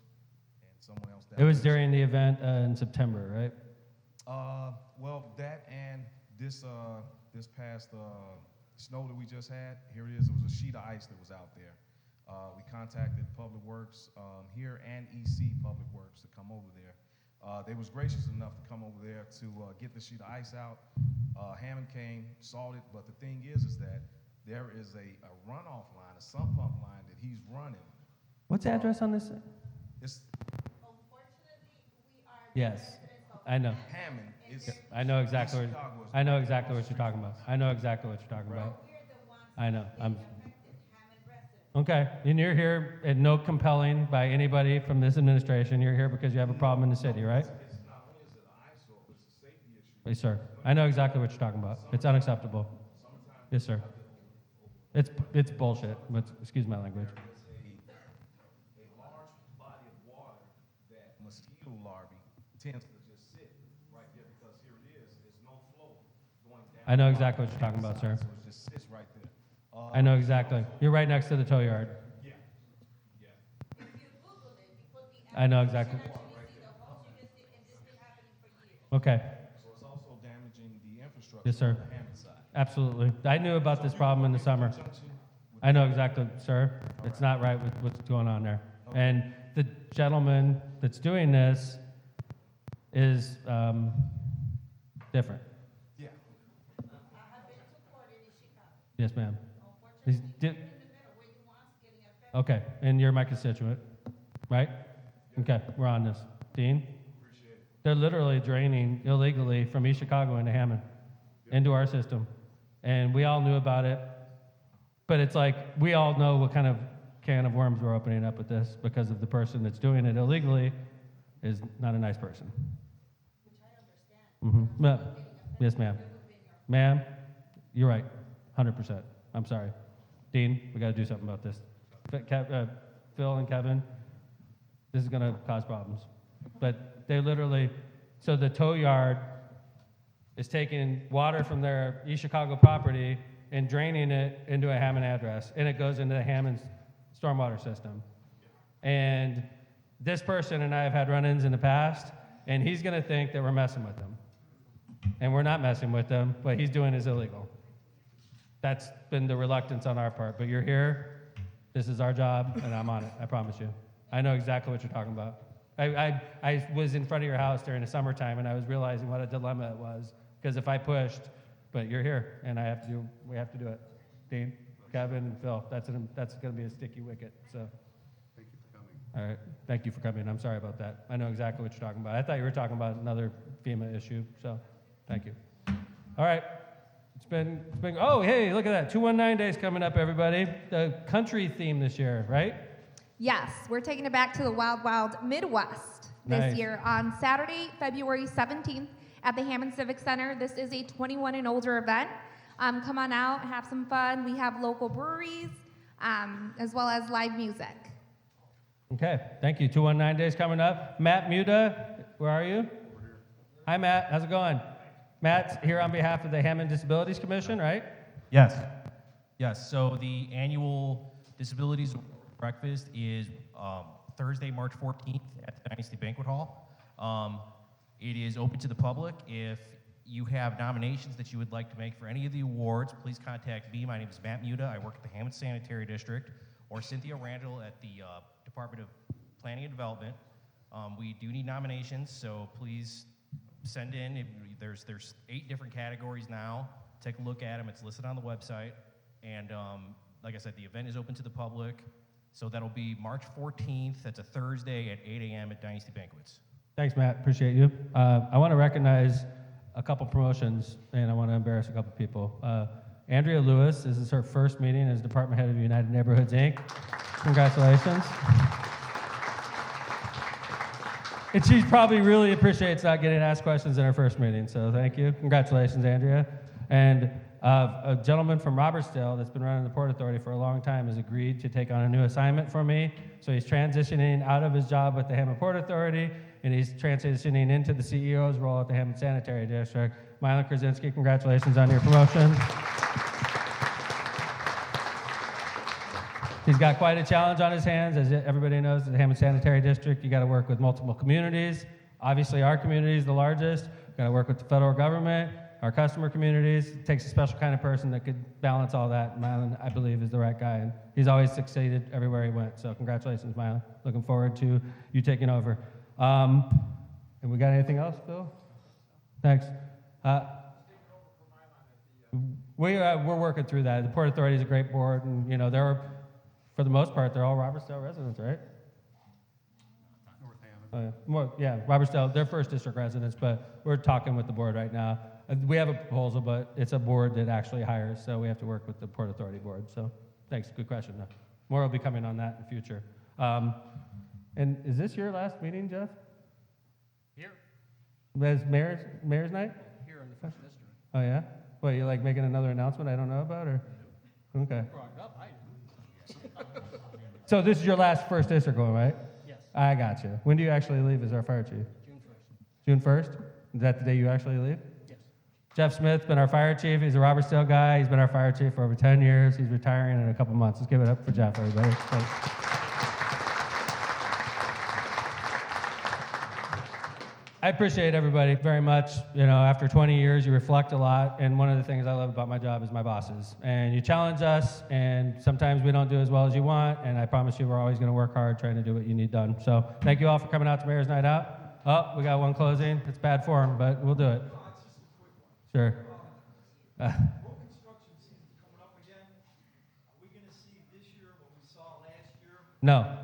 and someone else. It was during the event in September, right? Well, that and this past snow that we just had, here it is. It was a sheet of ice that was out there. We contacted Public Works here and EC Public Works to come over there. They was gracious enough to come over there to get the sheet of ice out. Hammond came, saw it, but the thing is that there is a runoff line, a sump pump line that he's running. What's the address on this? It's Yes, I know. Hammond. I know exactly what I know exactly what you're talking about. I know exactly what you're talking about. I know. Okay, and you're here, and no compelling by anybody from this administration. You're here because you have a problem in the city, right? It's not only is it an eyesore, but it's a safety issue. Yes, sir. I know exactly what you're talking about. It's unacceptable. Yes, sir. It's bullshit. But excuse my language. A large body of water that mosquito larvae tends to just sit right there because here it is, there's no flow going down. I know exactly what you're talking about, sir. So it just sits right there. I know exactly. You're right next to the tow yard. Yeah. I know exactly. Okay. So it's also damaging the infrastructure Yes, sir. on the Hammond side. Absolutely. I knew about this problem in the summer. I know exactly, sir. It's not right with what's going on there. And the gentleman that's doing this is different. Yeah. Yes, ma'am. Okay, and you're my constituent, right? Okay, we're on this. Dean? They're literally draining illegally from East Chicago into Hammond, into our system. And we all knew about it. But it's like, we all know what kind of can of worms we're opening up with this because of the person that's doing it illegally is not a nice person. Mm-hmm. Yes, ma'am. Ma'am, you're right, 100%. I'm sorry. Dean, we got to do something about this. Phil and Kevin, this is going to cause problems. But they literally, so the tow yard is taking water from their East Chicago property and draining it into a Hammond address, and it goes into the Hammond stormwater system. And this person and I have had run-ins in the past, and he's going to think that we're messing with him. And we're not messing with him. What he's doing is illegal. That's been the reluctance on our part. But you're here. This is our job, and I'm on it. I promise you. I know exactly what you're talking about. I was in front of your house during the summertime, and I was realizing what a dilemma it was. Because if I pushed, but you're here, and we have to do it. Dean, Kevin, and Phil. That's going to be a sticky wicket. So. Thank you for coming. All right. Thank you for coming. I'm sorry about that. I know exactly what you're talking about. I thought you were talking about another FEMA issue. So, thank you. All right. It's been. Oh, hey, look at that. 219 days coming up, everybody. The country theme this year, right? Yes, we're taking it back to the wild, wild Midwest this Nice. year on Saturday, February 17th at the Hammond Civic Center. This is a 21 and older event. Come on out, have some fun. We have local breweries as well as live music. Okay. Thank you. 219 days coming up. Matt Muda, where are you? Hi, Matt. How's it going? Matt's here on behalf of the Hammond Disabilities Commission, right? Yes. Yes. So the annual Disabilities Breakfast is Thursday, March 14th at the Dynasty Banquet Hall. It is open to the public. If you have nominations that you would like to make for any of the awards, please contact me. My name is Matt Muda. I work at the Hammond Sanitary District, or Cynthia Randall at the Department of Planning and Development. We do need nominations, so please send in. There's 8 different categories now. Take a look at them. It's listed on the website. And like I said, the event is open to the public. So that'll be March 14th. That's a Thursday at 8 a.m. at Dynasty Banquets. Thanks, Matt. Appreciate you. I want to recognize a couple promotions, and I want to embarrass a couple people. Andrea Lewis, this is her first meeting as Department Head of United Neighborhoods, Inc. Congratulations. And she probably really appreciates not getting asked questions in her first meeting, so thank you. Congratulations, Andrea. And a gentleman from Robertsdale that's been running the Port Authority for a long time has agreed to take on a new assignment for me. So he's transitioning out of his job with the Hammond Port Authority, and he's transitioning into the CEO's role at the Hammond Sanitary District. Mylon Krasinski, congratulations on your promotion. He's got quite a challenge on his hands. As everybody knows, at the Hammond Sanitary District, you got to work with multiple communities. Obviously, our community is the largest. Got to work with the federal government, our customer communities. It takes a special kind of person that could balance all that. Mylon, I believe, is the right guy, and he's always succeeded everywhere he went. So congratulations, Mylon. Looking forward to you taking over. And we got anything else, Phil? Thanks. We're working through that. The Port Authority is a great board, and they're, for the most part, they're all Robertsdale residents, right? Robertsdale, they're first district residents, but we're talking with the board right now. We have a proposal, but it's a board that actually hires, so we have to work with the Port Authority board. So thanks, good question, though. more will be coming on that in the future. And is this your last meeting, Jeff? Here. As mayor's night? Here in the first district. Oh, yeah? What, you like making another announcement I don't know about, or? Okay. So this is your last first district one, right? Yes. I got you. When do you actually leave as our fire chief? June 1st? Is that the day you actually leave? Yes. Jeff Smith's been our fire chief. He's a Robert Still guy. He's been our fire chief for over 10 years. He's retiring in a couple months. Let's give it up for Jeff, everybody. Thanks. I appreciate everybody very much. You know, after 20 years, you reflect a lot, and one of the things I love about my job is my bosses. And you challenge us, and sometimes we don't do as well as you want, and I promise you we're always going to work hard trying to do what you need done. So thank you all for coming out to Mayor's Night Out. Oh, we got one closing. It's bad form, but we'll do it. Sure. No.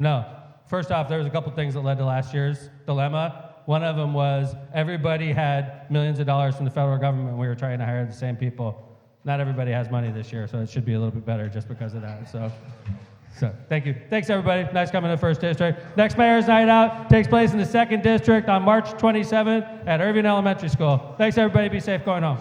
No. First off, there was a couple things that led to last year's dilemma. One of them was everybody had millions of dollars from the federal government, and we were trying to hire the same people. Not everybody has money this year, so it should be a little bit better just because of that. So thank you. Thanks, everybody. Nice coming to the first district. Next Mayor's Night Out takes place in the second district on March 27th at Irving Elementary School. Thanks, everybody. Be safe going home.